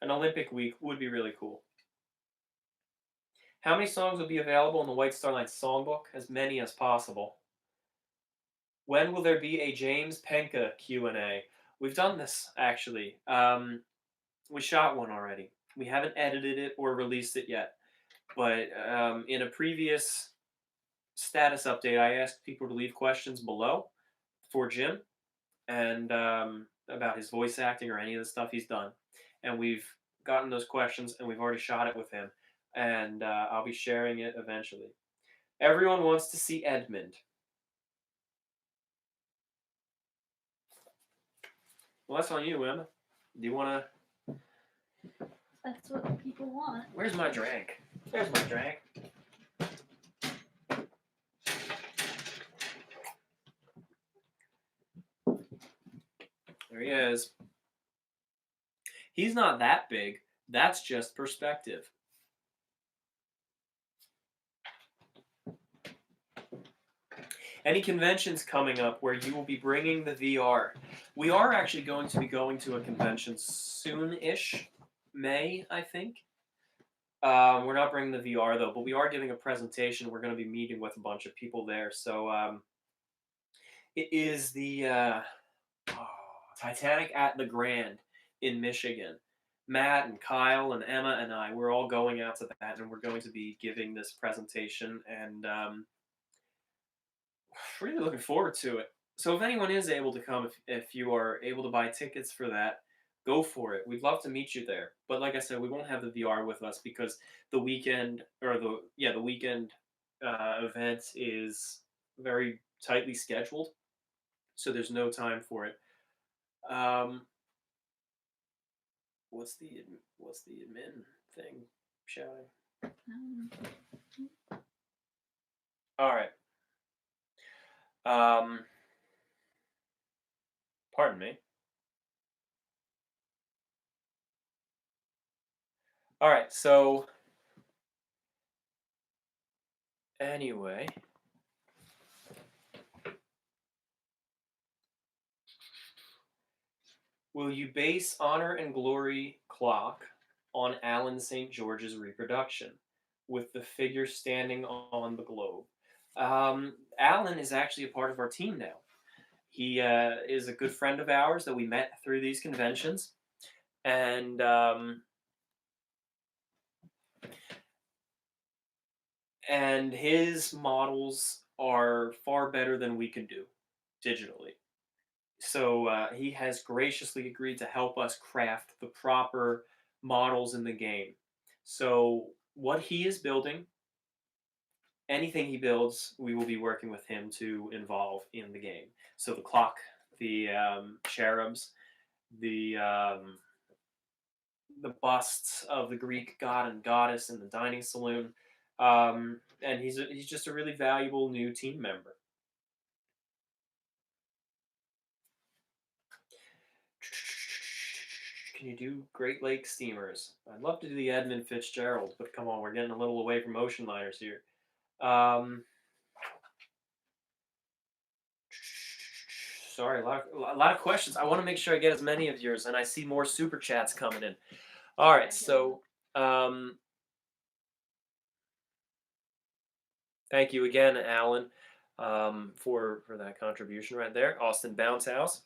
Olympic week would be really cool. How many songs will be available in the White Star Line songbook? As many as possible. When will there be a James Penka Q&A? We've done this actually. We shot one already. We haven't edited it or released it yet. But in a previous status update, I asked people to leave questions below for Jim and about his voice acting or any of the stuff he's done. And we've gotten those questions and we've already shot it with him. And I'll be sharing it eventually. Everyone wants to see Edmund. Well, that's on you, Emma. Do you want to... That's what people want. Where's my drink? There's my drink. There he is. He's not that big. That's just perspective. Any conventions coming up where you will be bringing the VR? We are actually going to be going to a convention soon-ish. May, I think. We're not bringing the VR though, but we are giving a presentation. We're going to be meeting with a bunch of people there. So it is the Titanic at the Grand in Michigan. Matt and Kyle and Emma and I, we're all going out to that, and we're going to be giving this presentation, and really looking forward to it. So if anyone is able to come, if you are able to buy tickets for that, go for it. We'd love to meet you there. But like I said, we won't have the VR with us because the weekend event is very tightly scheduled, so there's no time for it. What's the admin thing shouting? All right. Pardon me. All right, so anyway, will you base Honor and Glory clock on Alan St. George's reproduction with the figure standing on the globe? Alan is actually a part of our team now. He is a good friend of ours that we met through these conventions, and and his models are far better than we can do digitally. So he has graciously agreed to help us craft the proper models in the game. So what he is building, anything he builds, we will be working with him to involve in the game. So the clock, the cherubs, the the busts of the Greek god and goddess in the dining saloon, and he's just a really valuable new team member. Can you do Great Lake steamers? I'd love to do the Edmund Fitzgerald, but come on, we're getting a little away from ocean liners here. Um, Sorry, a lot of questions. I want to make sure I get as many of yours, and I see more super chats coming in. All right, so um, thank you again, Alan, for that contribution right there. Austin Bounce House.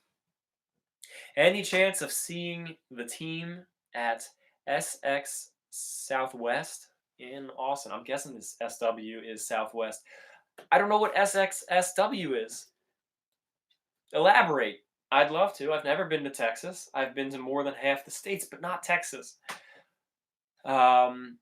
Any chance of seeing the team at SX Southwest in Austin? I'm guessing this SW is Southwest. I don't know what SXSW is. Elaborate. I'd love to. I've never been to Texas. I've been to more than half the states, but not Texas. Um,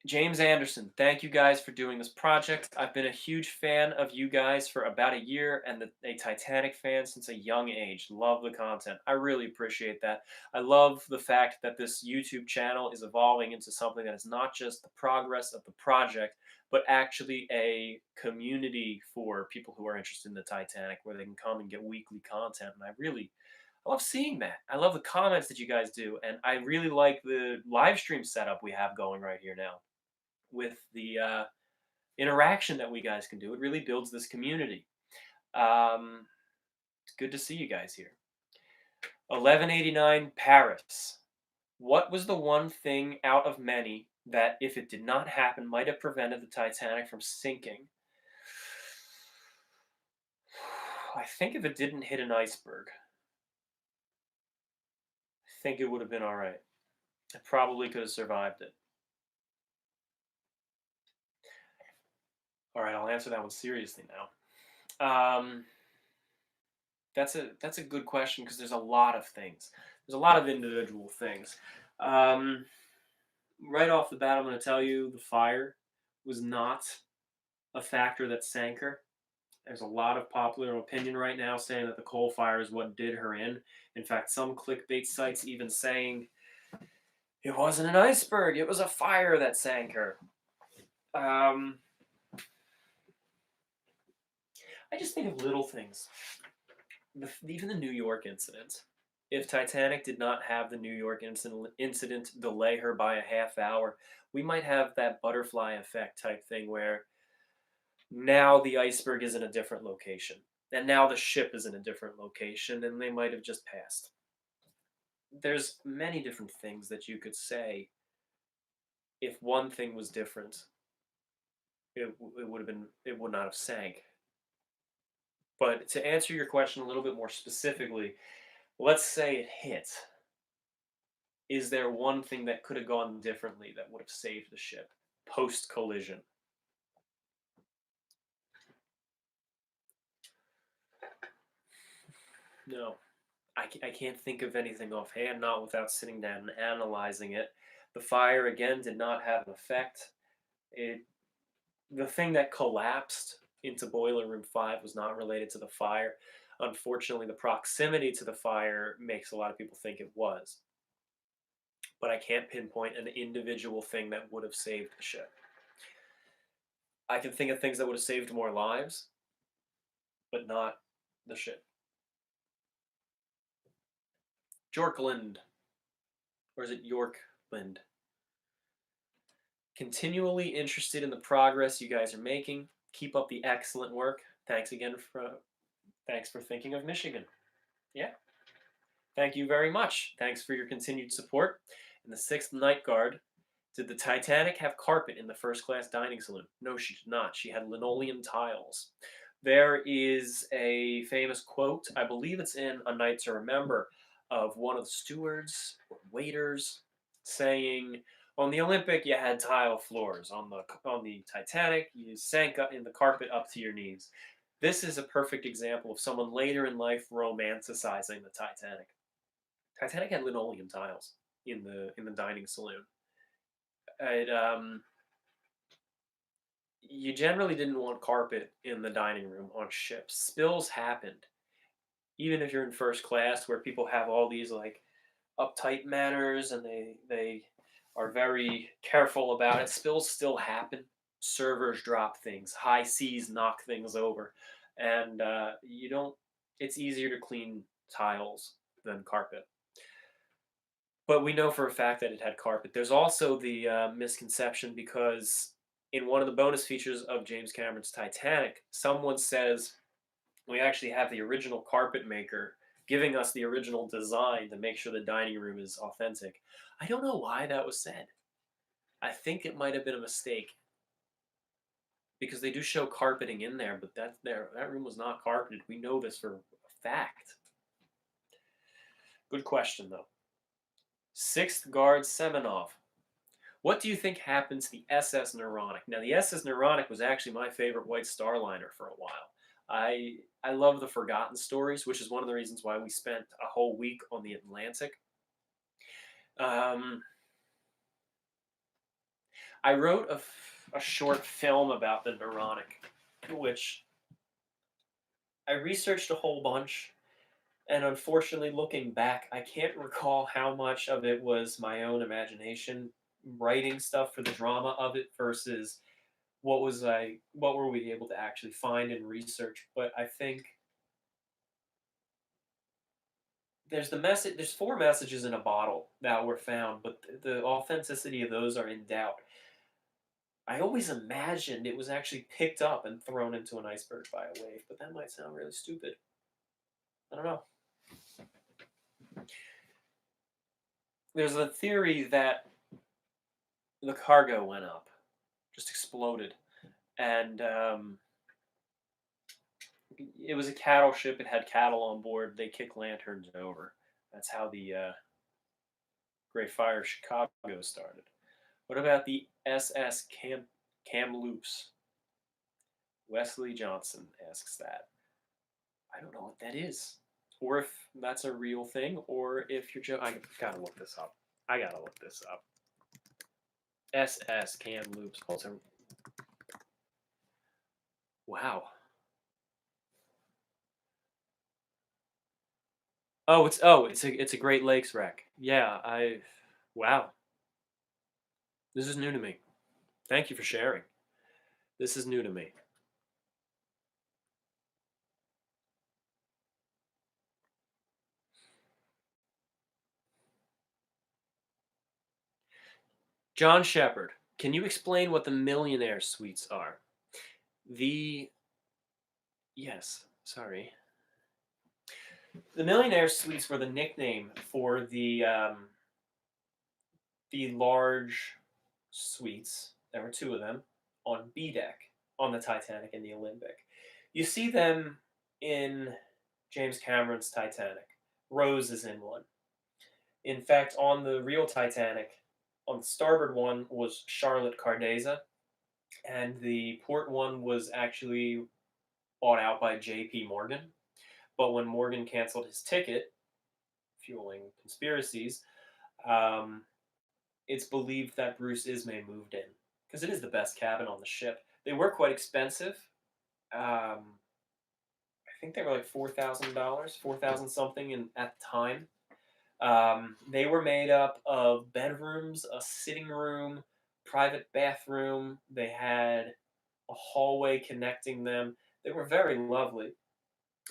James Anderson, thank you guys for doing this project. I've been a huge fan of you guys for about a year and a Titanic fan since a young age. Love the content. I really appreciate that. I love the fact that this YouTube channel is evolving into something that is not just the progress of the project, but actually a community for people who are interested in the Titanic where they can come and get weekly content. And I love seeing that. I love the comments that you guys do. And I really like the live stream setup we have going right here now with the interaction that we guys can do. It really builds this community. It's good to see you guys here. 1189 Paris. What was the one thing out of many that, if it did not happen, might have prevented the Titanic from sinking? I think if it didn't hit an iceberg, I think it would have been all right. I probably could have survived it. All right, I'll answer that one seriously now. That's a good question because there's a lot of things. There's a lot of individual things. Um, right off the bat, I'm going to tell you the fire was not a factor that sank her. There's a lot of popular opinion right now saying that the coal fire is what did her in. In fact, some clickbait sites even saying it wasn't an iceberg, it was a fire that sank her. I just think of little things. Even the New York incident. If Titanic did not have the New York incident delay her by a half hour, we might have that butterfly effect type thing where now the iceberg is in a different location, and now the ship is in a different location, and they might have just passed. There's many different things that you could say. If one thing was different, it would not have sank. But to answer your question a little bit more specifically, let's say it hit. Is there one thing that could have gone differently that would have saved the ship post collision? No. I can't think of anything offhand, not without sitting down and analyzing it. The fire, again, did not have an effect. The thing that collapsed into Boiler Room 5 was not related to the fire. Unfortunately, the proximity to the fire makes a lot of people think it was. But I can't pinpoint an individual thing that would have saved the ship. I can think of things that would have saved more lives, but not the ship. Yorkland. Or is it Yorkland? Continually interested in the progress you guys are making. Keep up the excellent work. Thanks for thinking of Michigan. Yeah. Thank you very much. Thanks for your continued support. And the sixth night guard. Did the Titanic have carpet in the first class dining saloon? No, she did not. She had linoleum tiles. There is a famous quote, I believe it's in A Night to Remember, of one of the stewards or waiters saying, on the Olympic you had tile floors. On the Titanic you sank up in the carpet up to your knees. This is a perfect example of someone later in life romanticizing the Titanic. Titanic had linoleum tiles in the dining saloon. It, you generally didn't want carpet in the dining room on ships. Spills happened, even if you're in first class, where people have all these like uptight manners and they are very careful about it. Spills still happen. Servers drop things. High seas knock things over, and you don't. It's easier to clean tiles than carpet. But we know for a fact that it had carpet. There's also the misconception because in one of the bonus features of James Cameron's Titanic, someone says we actually have the original carpet maker giving us the original design to make sure the dining room is authentic. I don't know why that was said. I think it might have been a mistake because they do show carpeting in there, but that room was not carpeted. We know this for a fact. Good question though. Sixth guard Semenov. What do you think happened to the SS Neuronic? Now, the SS Neuronic was actually my favorite White Star Liner for a while. I love the Forgotten Stories, which is one of the reasons why we spent a whole week on the Atlantic. I wrote a short film about the Neuronic, which I researched a whole bunch, and unfortunately, looking back, I can't recall how much of it was my own imagination writing stuff for the drama of it versus what were we able to actually find and research. But I think there's four messages in a bottle that were found, but the authenticity of those are in doubt. I always imagined it was actually picked up and thrown into an iceberg by a wave, but that might sound really stupid. I don't know. There's a theory that the cargo went up, just exploded, and it was a cattle ship. It had cattle on board. They kicked lanterns over. That's how the Great Fire of Chicago started. What about the SS Kamloops? Wesley Johnson asks that. I don't know what that is, or if that's a real thing, or if you're joking. I gotta look this up. SS Kamloops. Wow. It's a Great Lakes wreck. Yeah, wow. This is new to me. Thank you for sharing. This is new to me. John Shepard, can you explain what the millionaire suites are? The yes, sorry. The millionaire suites were the nickname for the large suites. There were two of them on B deck on the Titanic and the Olympic. You see them in James Cameron's Titanic. Rose is in one. In fact, on the real Titanic, on the starboard one was Charlotte Cardeza, and the port one was actually bought out by J.P. Morgan. But when Morgan canceled his ticket, fueling conspiracies, it's believed that Bruce Ismay moved in because it is the best cabin on the ship. They were quite expensive. I think they were like $4,000, 4,000 something at the time. They were made up of bedrooms, a sitting room, private bathroom. They had a hallway connecting them. They were very lovely.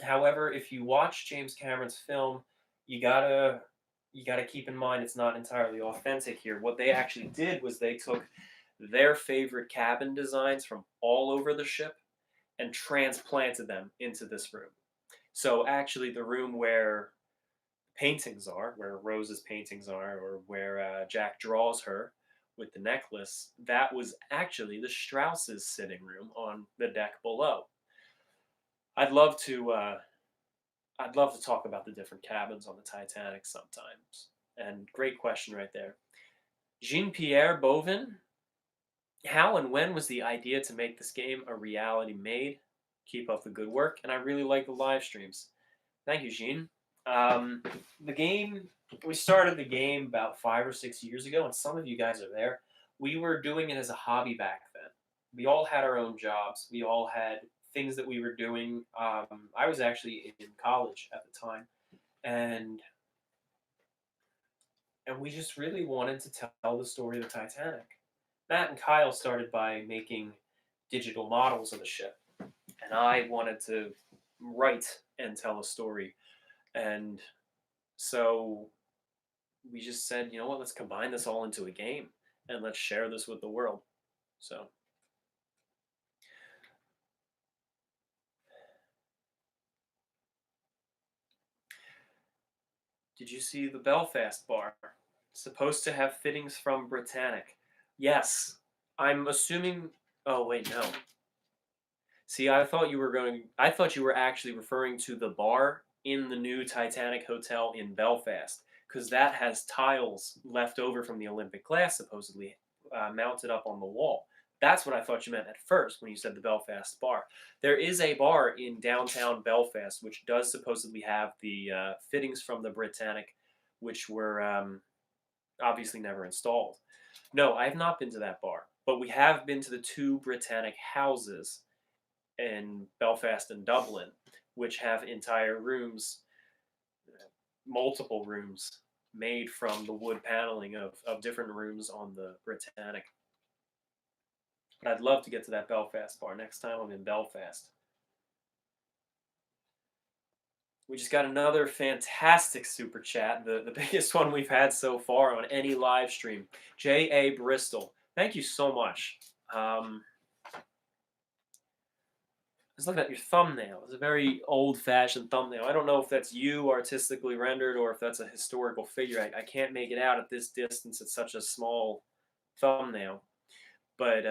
However, if you watch James Cameron's film, you gotta keep in mind it's not entirely authentic here. What they actually did was they took their favorite cabin designs from all over the ship and transplanted them into this room. So actually, the room where paintings are, where Rose's paintings are, or where Jack draws her with the necklace, that was actually the Strauss's sitting room on the deck below. I'd love to. I'd love to talk about the different cabins on the Titanic sometimes. And great question right there. Jean Pierre Bovin, how and when was the idea to make this game a reality made? Keep up the good work, and I really like the live streams. Thank you, Jean. Um, the game, we started the game about 5 or 6 years ago, and some of you guys are there. We were doing it as a hobby back then. We all had our own jobs. We all had things that we were doing. I was actually in college at the time, and we just really wanted to tell the story of the Titanic. Matt and Kyle started by making digital models of the ship, and I wanted to write and tell a story. And so we just said, you know what, let's combine this all into a game and let's share this with the world. So, did you see the Belfast bar? Supposed to have fittings from Britannic. Yes. I'm assuming. Oh, wait, no. See, I thought you were actually referring to the bar in the new Titanic Hotel in Belfast, because that has tiles left over from the Olympic class, supposedly mounted up on the wall. That's what I thought you meant at first when you said the Belfast bar. There is a bar in downtown Belfast which does supposedly have the fittings from the Britannic, which were obviously never installed. No, I have not been to that bar, but we have been to the two Britannic houses in Belfast and Dublin, which have entire rooms, multiple rooms, made from the wood paneling of different rooms on the Britannic. But I'd love to get to that Belfast bar next time I'm in Belfast. We just got another fantastic super chat, the biggest one we've had so far on any live stream. J.A. Bristol. Thank you so much. I was looking at your thumbnail. It's a very old-fashioned thumbnail. I don't know if that's you artistically rendered or if that's a historical figure. I can't make it out at this distance. It's such a small thumbnail. But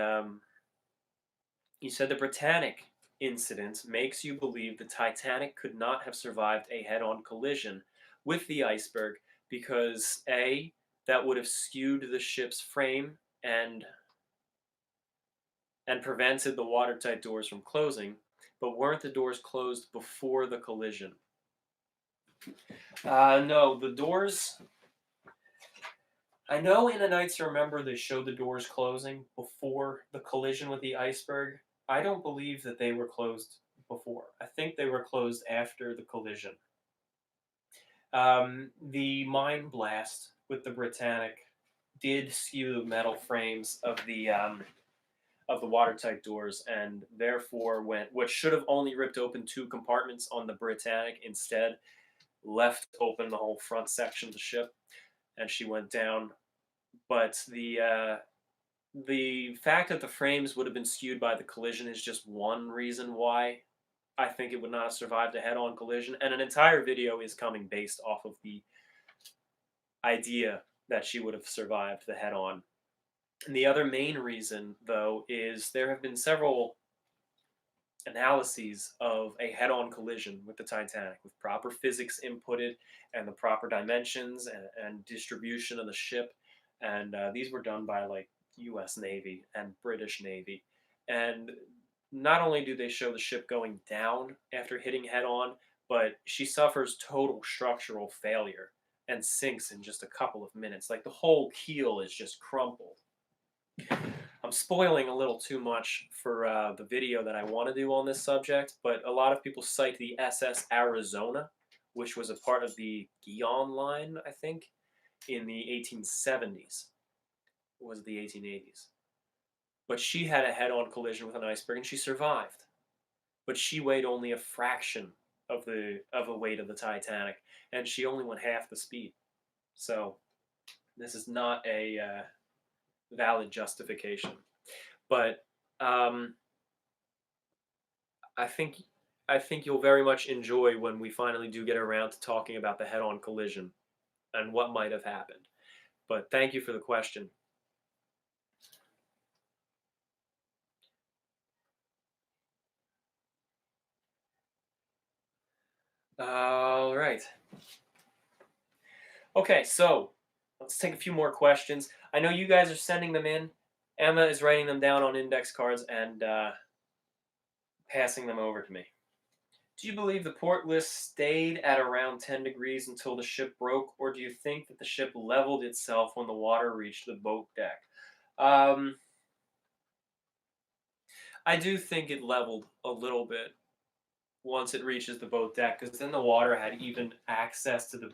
you said the Britannic incident makes you believe the Titanic could not have survived a head-on collision with the iceberg because A, that would have skewed the ship's frame and prevented the watertight doors from closing, but weren't the doors closed before the collision? No, the doors. I know in A Night to Remember they showed the doors closing before the collision with the iceberg. I don't believe that they were closed before. I think they were closed after the collision. The mine blast with the Britannic did skew the metal frames of the watertight doors, and therefore what should have only ripped open two compartments on the Britannic instead left open the whole front section of the ship, and she went down. But the fact that the frames would have been skewed by the collision is just one reason why I think it would not have survived a head-on collision, and an entire video is coming based off of the idea that she would have survived the head-on. And the other main reason, though, is there have been several analyses of a head-on collision with the Titanic, with proper physics inputted and the proper dimensions and distribution of the ship. And these were done by like U.S. Navy and British Navy. And not only do they show the ship going down after hitting head-on, but she suffers total structural failure and sinks in just a couple of minutes. Like the whole keel is just crumpled. I'm spoiling a little too much for the video that I want to do on this subject, but a lot of people cite the SS Arizona, which was a part of the Guion line, I think, in the 1870s. Or was it the 1880s? But she had a head-on collision with an iceberg, and she survived. But she weighed only a fraction of the weight of the Titanic, and she only went half the speed. So this is not a valid justification. But um, I think I think you'll very much enjoy when we finally do get around to talking about the head-on collision and what might have happened. But thank you for the question. All right. Okay, so let's take a few more questions. I know you guys are sending them in. Emma is writing them down on index cards and passing them over to me. Do you believe the port list stayed at around 10 degrees until the ship broke, or do you think that the ship leveled itself when the water reached the boat deck? Um, I do think it leveled a little bit once it reaches the boat deck, because then the water had even access to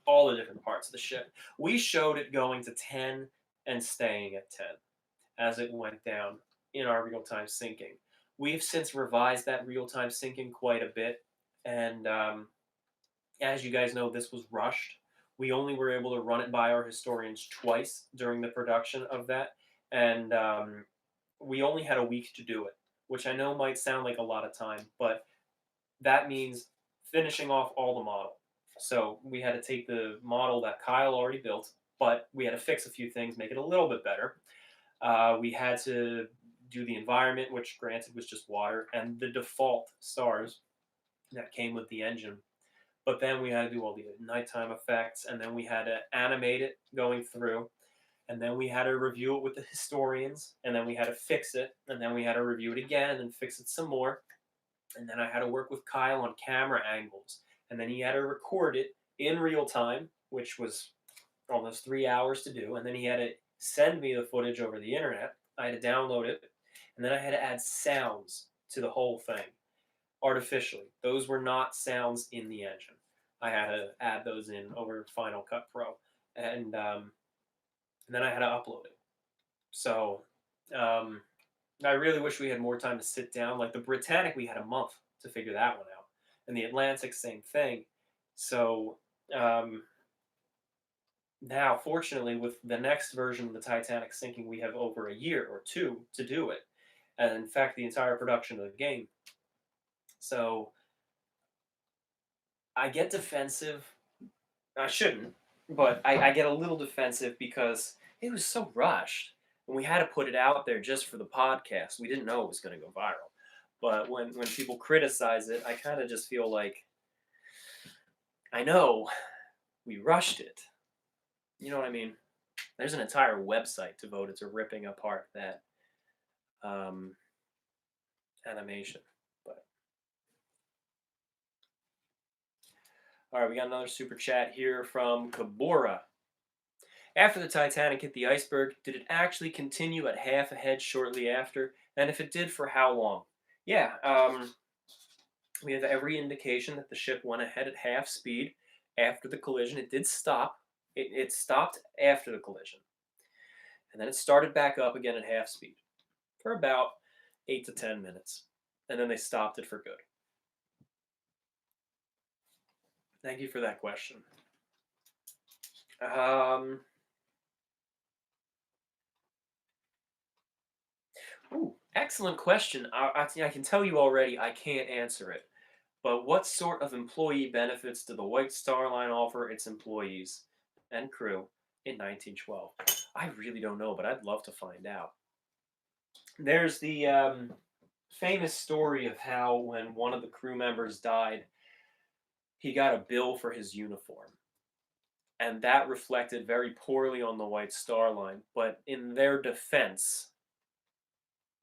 all the different parts of the ship. We showed it going to 10 and staying at 10 as it went down in our real-time syncing. We've since revised that real-time syncing quite a bit, and as you guys know, this was rushed. We only were able to run it by our historians twice during the production of that, and we only had a week to do it, which I know might sound like a lot of time, but that means finishing off all the model. So we had to take the model that Kyle already built, but we had to fix a few things, make it a little bit better. We had to do the environment, which granted was just water, and the default stars that came with the engine. But then we had to do all the nighttime effects, and then we had to animate it going through, and then we had to review it with the historians, and then we had to fix it, and then we had to review it again and fix it some more. And then I had to work with Kyle on camera angles, and then he had to record it in real time, which was almost 3 hours to do, and then he had to send me the footage over the internet. I had to download it, and then I had to add sounds to the whole thing artificially. Those were not sounds in the engine. I had to add those in over Final Cut Pro, and then I had to upload it. So I really wish we had more time to sit down. Like the Britannic, we had a month to figure that one out, and the Atlantic, same thing. So now, fortunately, with the next version of the Titanic sinking, we have over a year or two to do it, and in fact, the entire production of the game. So I get defensive. I shouldn't, but I get a little defensive because it was so rushed. And we had to put it out there just for the podcast. We didn't know it was going to go viral. But when people criticize it, I kind of just feel like, I know we rushed it. You know what I mean? There's an entire website devoted to ripping apart that um, animation. But all right, we got another super chat here from Kabora. After the Titanic hit the iceberg, did it actually continue at half ahead shortly after? And if it did, for how long? Yeah, we have every indication that the ship went ahead at half speed after the collision. It did stop. It stopped after the collision. And then it started back up again at half speed for about 8 to 10 minutes. And then they stopped it for good. Thank you for that question. Ooh, excellent question. I can tell you already I can't answer it. But what sort of employee benefits do the White Star Line offer its employees and crew in 1912? I really don't know, but I'd love to find out. There's the famous story of how when one of the crew members died, he got a bill for his uniform. And that reflected very poorly on the White Star Line. But in their defense,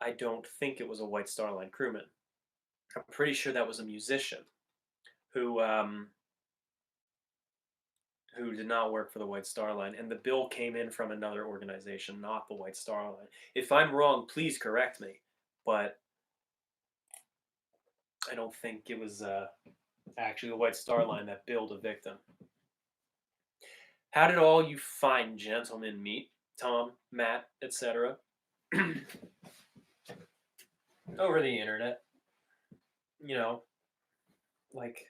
I don't think it was a White Star Line crewman. I'm pretty sure that was a musician who did not work for the White Star Line, and the bill came in from another organization, not the White Star Line. If I'm wrong, please correct me, but I don't think it was actually the White Star Line that billed a victim. How did all you fine gentlemen meet? Tom, Matt, etc. Over the internet. You know, like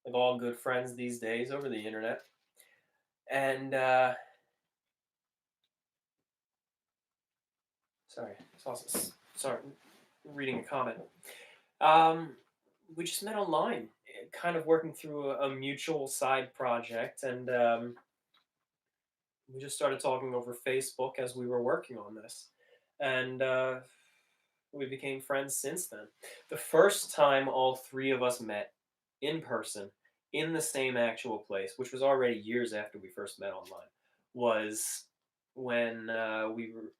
all good friends these days, over the internet. And Sorry, sorry, reading a comment. We just met online, kind of working through a mutual side project, and we just started talking over Facebook as we were working on this, and we became friends since then. The first time all three of us met in person in the same actual place, which was already years after we first met online, was when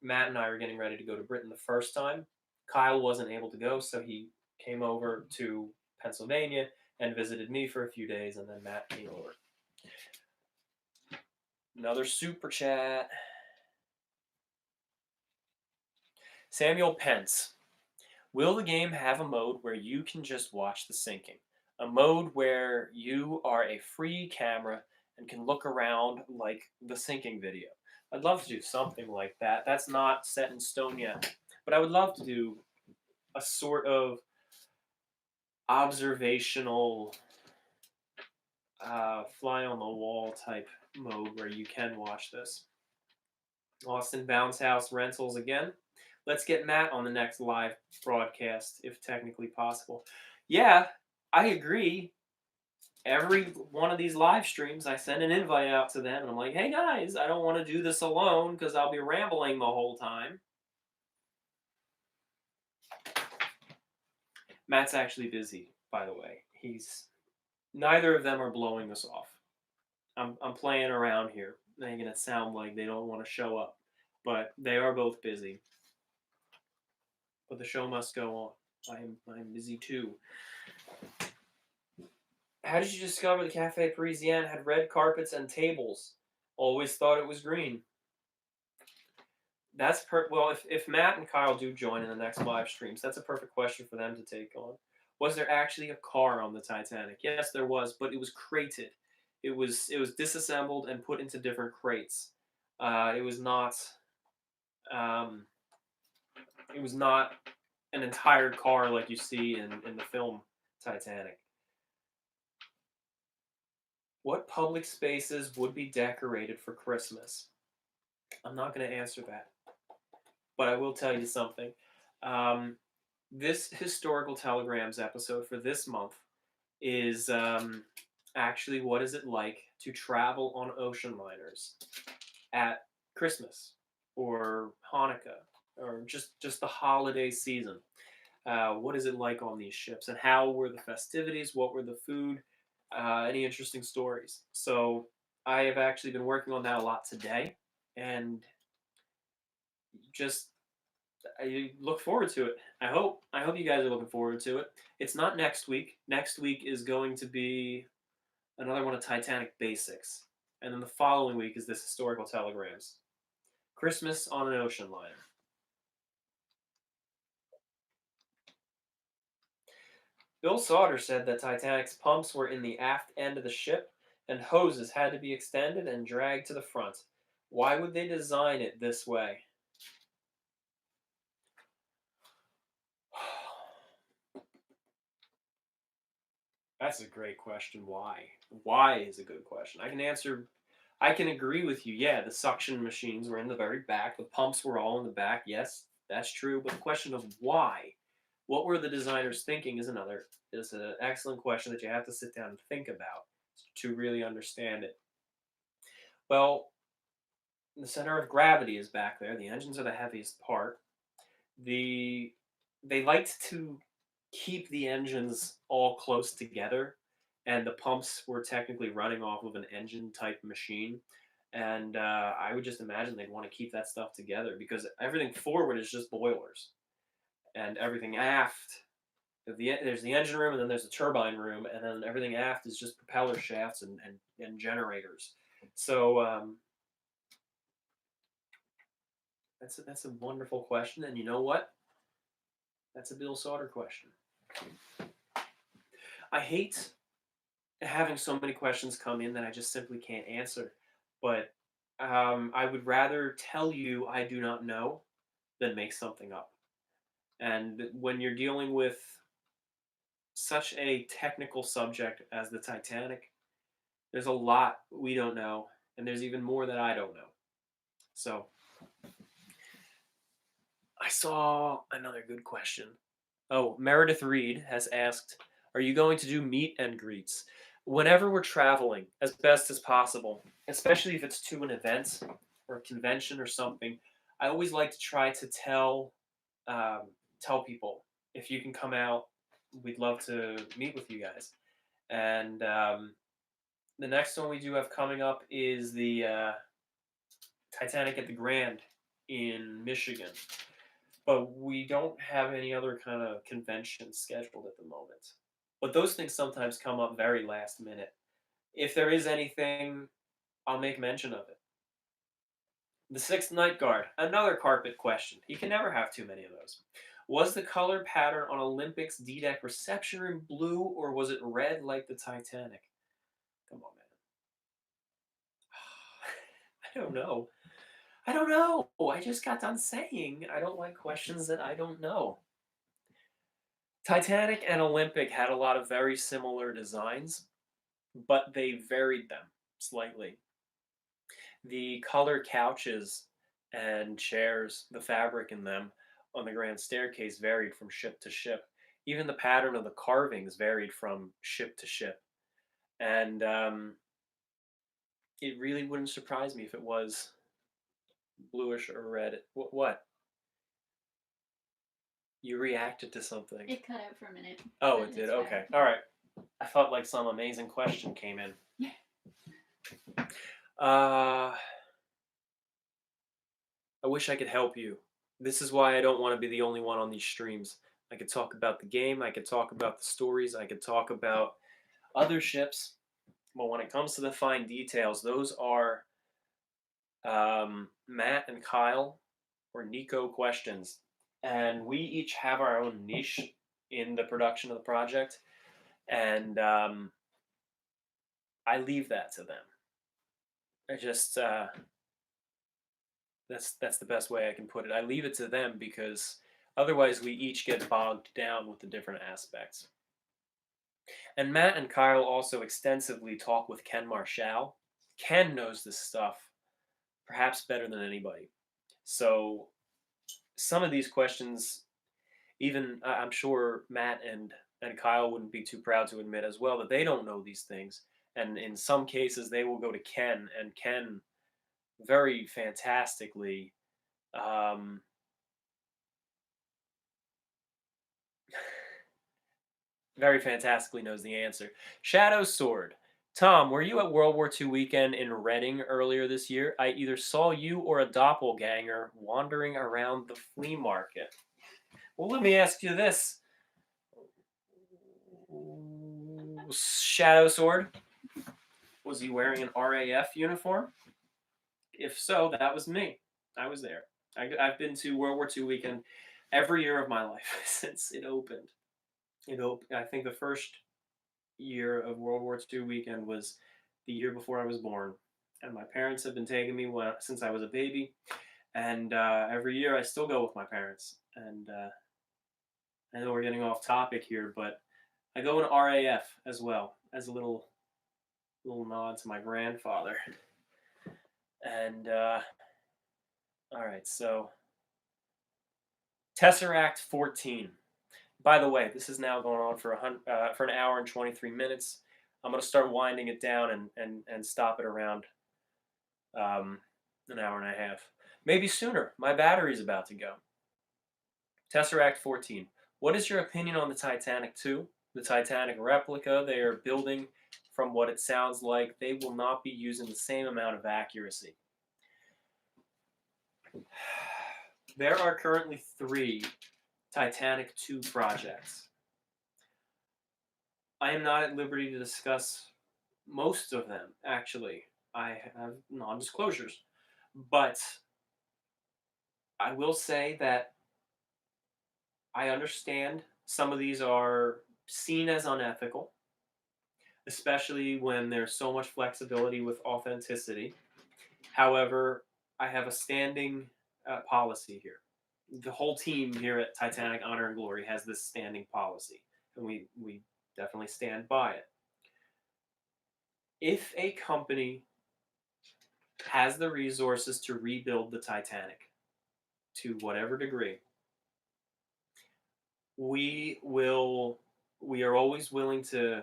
Matt and I were getting ready to go to Britain the first time. Kyle wasn't able to go, so he came over to Pennsylvania and visited me for a few days, and then Matt came over. Another super chat. Samuel Pence. Will the game have a mode where you can just watch the sinking? A mode where you are a free camera and can look around like the sinking video. I'd love to do something like that. That's not set in stone yet. But I would love to do a sort of observational, fly on the wall type mode where you can watch this. Austin Bounce House Rentals again. Let's get Matt on the next live broadcast, if technically possible. Yeah, I agree. Every one of these live streams, I send an invite out to them, and I'm like, hey guys, I don't want to do this alone because I'll be rambling the whole time. Matt's actually busy, by the way. Neither of them are blowing us off. I'm playing around here, making it sound like they don't want to show up, but they are both busy. But the show must go on. I'm busy too. How did you discover the Cafe Parisien had red carpets and tables? Always thought it was green. Well, if Matt and Kyle do join in the next live streams, that's a perfect question for them to take on. Was there actually a car on the Titanic? Yes, there was, but it was crated. It was disassembled and put into different crates. It was not. It was not an entire car like you see in the film Titanic. What public spaces would be decorated for Christmas? I'm not going to answer that, but I will tell you something. This historical telegrams episode for this month is actually what is it like to travel on ocean liners at Christmas or Hanukkah or just the holiday season. What is it like on these ships, and how were the festivities? What were the food? Any interesting stories? So I have actually been working on that a lot today, and just I look forward to it. I hope you guys are looking forward to it. It's not next week. Next week is going to be another one of Titanic basics, and then the following week is this historical telegrams. Christmas on an ocean liner. Bill Sauter said that Titanic's pumps were in the aft end of the ship, and hoses had to be extended and dragged to the front. Why would they design it this way? That's a great question. Why? Why is a good question. I can answer. I can agree with you. Yeah, the suction machines were in the very back. The pumps were all in the back. Yes, that's true. But the question of why, what were the designers thinking, is an excellent question that you have to sit down and think about to really understand it. Well, the center of gravity is back there. The engines are the heaviest part. They liked to keep the engines all close together, and the pumps were technically running off of an engine type machine. And I would just imagine they'd want to keep that stuff together because everything forward is just boilers, and everything aft. There's the engine room, and then there's the turbine room, and then everything aft is just propeller shafts and generators. So that's a wonderful question, and you know what? That's a Bill Sauter question. I hate having so many questions come in that I just simply can't answer. But I would rather tell you I do not know than make something up. And when you're dealing with such a technical subject as the Titanic, there's a lot we don't know, and there's even more that I don't know. So I saw another good question. Oh, Meredith Reed has asked, are you going to do meet and greets? Whenever we're traveling, as best as possible, especially if it's to an event or a convention or something, I always like to try to um, tell people, if you can come out, we'd love to meet with you guys. And the next one we do have coming up is the Titanic at the Grand in Michigan. But we don't have any other kind of convention scheduled at the moment. But those things sometimes come up very last minute. If there is anything, I'll make mention of it. The Sixth Night Guard, another carpet question. You can never have too many of those. Was the color pattern on Olympic's D-Deck reception room blue, or was it red like the Titanic? Come on, man. I don't know. I don't know. I just got done saying I don't like questions that I don't know. Titanic and Olympic had a lot of very similar designs, but they varied them slightly. The color couches and chairs, the fabric in them on the grand staircase varied from ship to ship. Even the pattern of the carvings varied from ship to ship. And it really wouldn't surprise me if it was bluish or red. What? You reacted to something. It cut out for a minute. Oh, it did? Okay. All right. I felt like some amazing question came in. I wish I could help you. This is why I don't want to be the only one on these streams. I could talk about the game, I could talk about the stories, I could talk about other ships. But when it comes to the fine details, those are Matt and Kyle or Nico questions. And we each have our own niche in the production of the project. And I leave that to them. I just that's the best way I can put it. I leave it to them because otherwise we each get bogged down with the different aspects. And Matt and Kyle also extensively talk with Ken Marshall. Ken knows this stuff perhaps better than anybody. So some of these questions, even I'm sure Matt and Kyle wouldn't be too proud to admit as well that they don't know these things. And in some cases, they will go to Ken, and Ken very fantastically very fantastically knows the answer. Shadow Sword. Tom, were you at World War II weekend in Reading earlier this year? I either saw you or a doppelganger wandering around the flea market. Well, let me ask you this. Shadow Sword, was he wearing an RAF uniform? If so, that was me. I was there. I've been to World War II weekend every year of my life since it opened. I think the first year of World War II weekend was the year before I was born, and my parents have been taking me since I was a baby, and every year I still go with my parents. And I know we're getting off topic here, but I go in RAF as well as a little nod to my grandfather. And all right, so Tesseract 14. By the way, this is now going on for an hour and 23 minutes. I'm going to start winding it down and stop it around an hour and a half. Maybe sooner. My battery's about to go. Tesseract 14. What is your opinion on the Titanic 2? The Titanic replica they are building, from what it sounds like, they will not be using the same amount of accuracy. There are currently 3 Titanic 2 projects. I am not at liberty to discuss most of them, actually. I have non-disclosures. But I will say that I understand some of these are seen as unethical, especially when there's so much flexibility with authenticity. However, I have a standing policy here. The whole team here at Titanic Honor and Glory has this standing policy, and we definitely stand by it. If a company has the resources to rebuild the Titanic to whatever degree, we will we are always willing to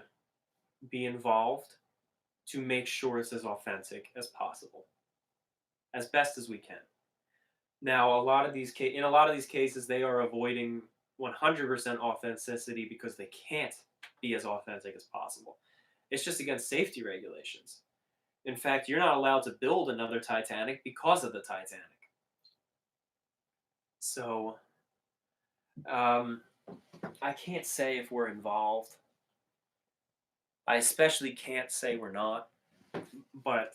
be involved to make sure it's as authentic as possible, as best as we can. Now, in a lot of these cases, they are avoiding 100% authenticity because they can't be as authentic as possible. It's just against safety regulations. In fact, you're not allowed to build another Titanic because of the Titanic. So, um, I can't say if we're involved. I especially can't say we're not. But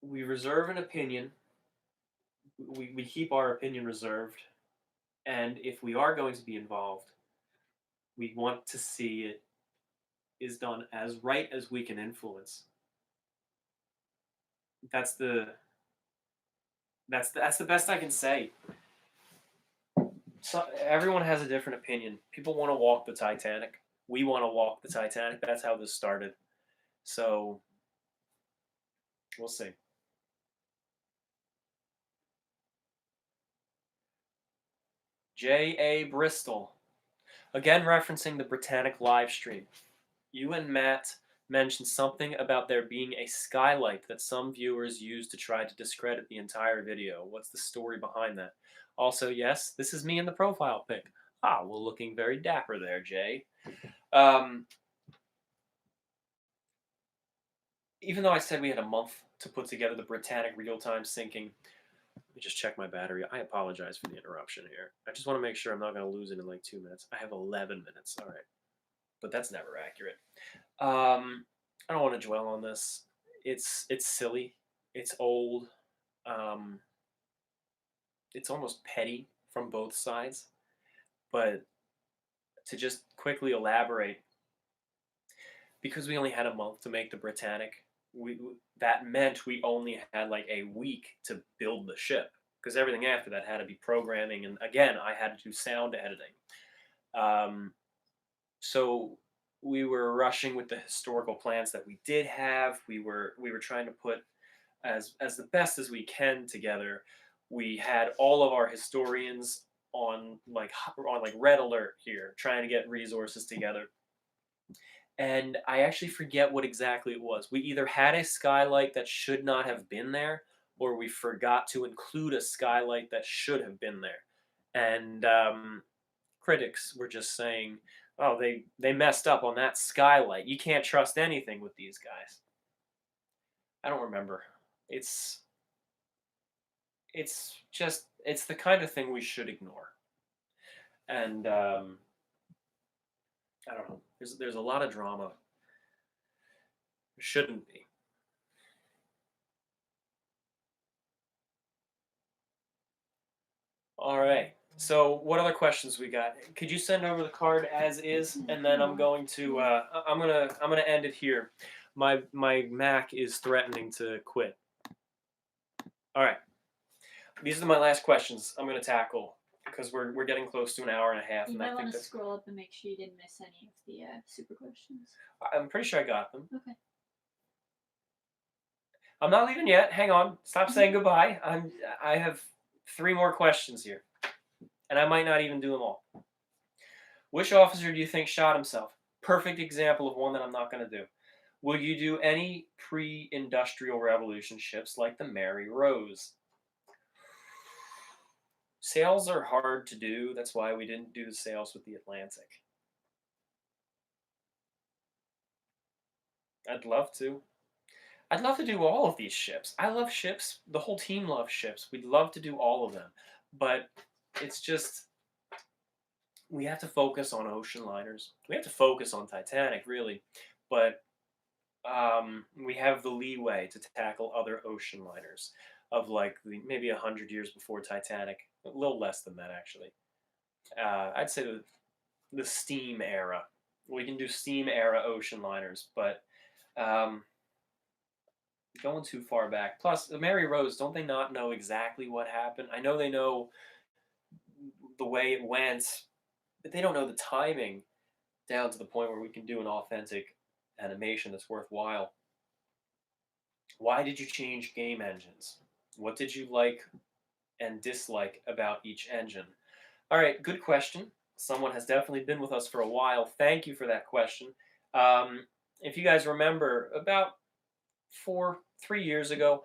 we reserve an opinion. We keep our opinion reserved. And if we are going to be involved, we want to see it is done as right as we can influence. That's the best I can say. So everyone has a different opinion. People want to walk the Titanic. We want to walk the Titanic. That's how this started. So we'll see. J.A. Bristol. Again referencing the Britannic live stream. You and Matt mentioned something about there being a skylight that some viewers use to try to discredit the entire video. What's the story behind that? Also, yes, this is me in the profile pic. Ah, well, looking very dapper there, Jay. Even though I said we had a month to put together the Britannic real-time syncing, let me just check my battery. I apologize for the interruption here. I just want to make sure I'm not going to lose it in like 2 minutes. I have 11 minutes. All right. But that's never accurate. I don't want to dwell on this. It's silly. It's old. Um, it's almost petty from both sides. But to just quickly elaborate, because we only had a month to make the Britannic, that meant we only had like a week to build the ship. Because everything after that had to be programming, and again, I had to do sound editing. So we were rushing with the historical plans that we did have. We were trying to put as the best as we can together. We had all of our historians on like red alert here, trying to get resources together. And I actually forget what exactly it was. We either had a skylight that should not have been there, or we forgot to include a skylight that should have been there. And critics were just saying, "Oh, they messed up on that skylight. You can't trust anything with these guys." I don't remember. It's it's the kind of thing we should ignore. And I don't know. There's a lot of drama. There shouldn't be. All right. So what other questions we got? Could you send over the card as is, and then I'm going to I'm gonna end it here. My Mac is threatening to quit. All right. These are my last questions I'm gonna tackle because we're getting close to an hour and a half, You and might I want think to that's. scroll up and make sure you didn't miss any of the super questions. I'm pretty sure I got them. Okay. I'm not leaving yet. Hang on. Stop saying goodbye. I have 3 more questions here, and I might not even do them all. Which officer do you think shot himself? Perfect example of one that I'm not going to do. Will you do any pre-industrial revolution ships like the Mary Rose? Sails are hard to do. That's why we didn't do the sails with the Atlantic. I'd love to. I'd love to do all of these ships. I love ships. The whole team loves ships. We'd love to do all of them. But it's just, we have to focus on ocean liners. We have to focus on Titanic, really. But we have the leeway to tackle other ocean liners of like maybe 100 years before Titanic. A little less than that, actually. I'd say the steam era. We can do steam era ocean liners, but going too far back. Plus, the Mary Rose, don't they not know exactly what happened? I know they know the way it went, but they don't know the timing down to the point where we can do an authentic animation that's worthwhile. Why did you change game engines? What did you like and dislike about each engine? All right, good question. Someone has definitely been with us for a while. Thank you for that question. Um, if you guys remember, about 3 years ago,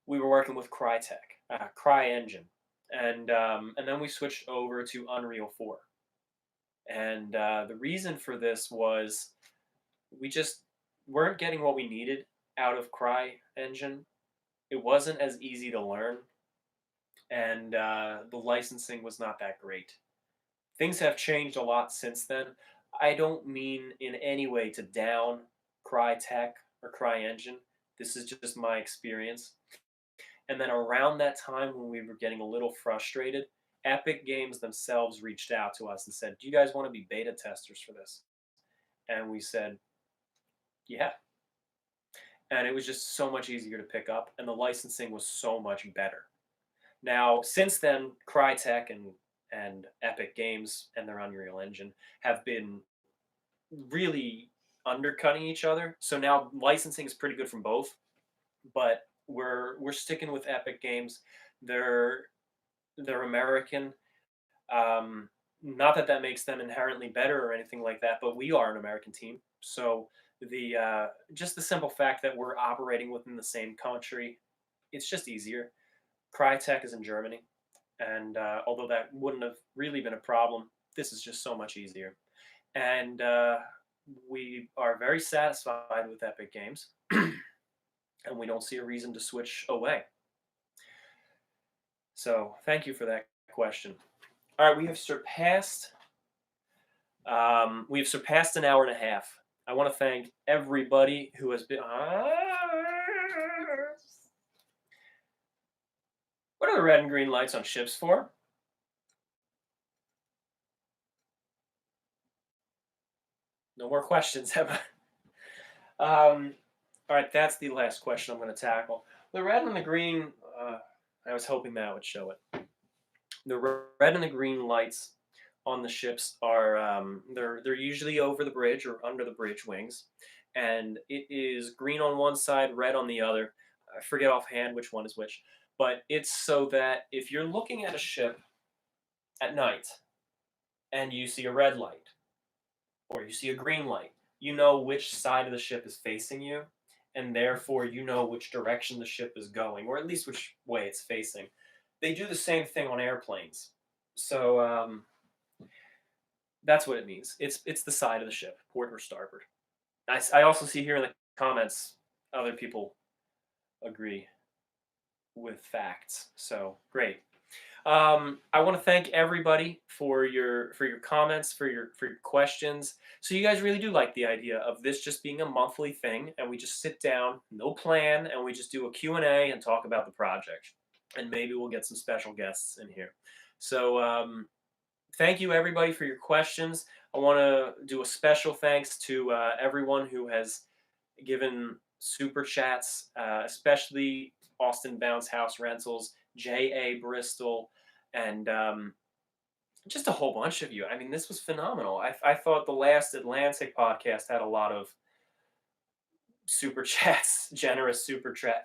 we were working with Crytek, CryEngine, and then we switched over to Unreal 4. And the reason for this was we just weren't getting what we needed out of CryEngine. It wasn't as easy to learn, and the licensing was not that great. Things have changed a lot since then. I don't mean in any way to down Crytek or CryEngine. This is just my experience. And then around that time when we were getting a little frustrated, Epic Games themselves reached out to us and said, "Do you guys want to be beta testers for this?" And we said, "Yeah." And it was just so much easier to pick up, and the licensing was so much better. Now, since then, Crytek and Epic Games and their Unreal Engine have been really undercutting each other. So now licensing is pretty good from both, but we're sticking with Epic Games. They're they're American. Not that that makes them inherently better or anything like that, but we are an American team. So the just the simple fact that we're operating within the same country, it's just easier. Crytek is in Germany, and although that wouldn't have really been a problem, this is just so much easier. And we are very satisfied with Epic Games, and we don't see a reason to switch away. So thank you for that question. All right, we've surpassed an hour and a half. I want to thank everybody who has been. What are the red and green lights on ships for? No more questions, Emma. All right, that's the last question I'm going to tackle. The red and the green. I was hoping that would show it. The red and the green lights on the ships are they're usually over the bridge or under the bridge wings, and it is green on one side, red on the other. I forget offhand which one is which, but it's so that if you're looking at a ship at night and you see a red light or you see a green light, you know which side of the ship is facing you, and therefore you know which direction the ship is going, or at least which way it's facing. They do the same thing on airplanes. So that's what it means. It's the side of the ship, port or starboard. I also see here in the comments other people agree with facts. So great. I want to thank everybody for your comments, for your questions. So you guys really do like the idea of this just being a monthly thing, and we just sit down, no plan, and we just do a Q&A and talk about the project, and maybe we'll get some special guests in here. So thank you everybody for your questions. I want to do a special thanks to everyone who has given super chats, especially Austin Bounce House Rentals, J.A. Bristol, and just a whole bunch of you. I mean, this was phenomenal. I thought the last Atlantic podcast had a lot of super chats, generous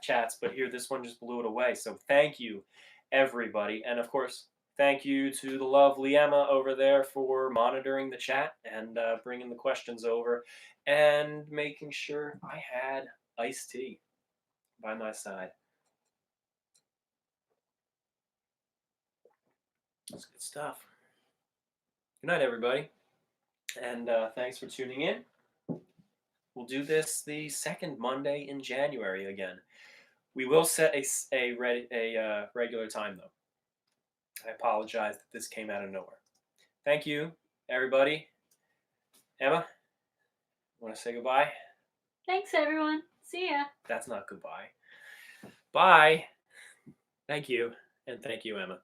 chats, but here this one just blew it away. So thank you, everybody. And of course, thank you to the lovely Emma over there for monitoring the chat and bringing the questions over and making sure I had iced tea by my side. That's good stuff. Good night, everybody. And thanks for tuning in. We'll do this the second Monday in January again. We will set a regular time, though. I apologize that this came out of nowhere. Thank you, everybody. Emma, want to say goodbye? Thanks, everyone. See ya. That's not goodbye. Bye. Thank you. And thank you, Emma.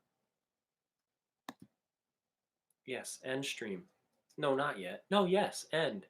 Yes, end stream. No, not yet. No, yes, end.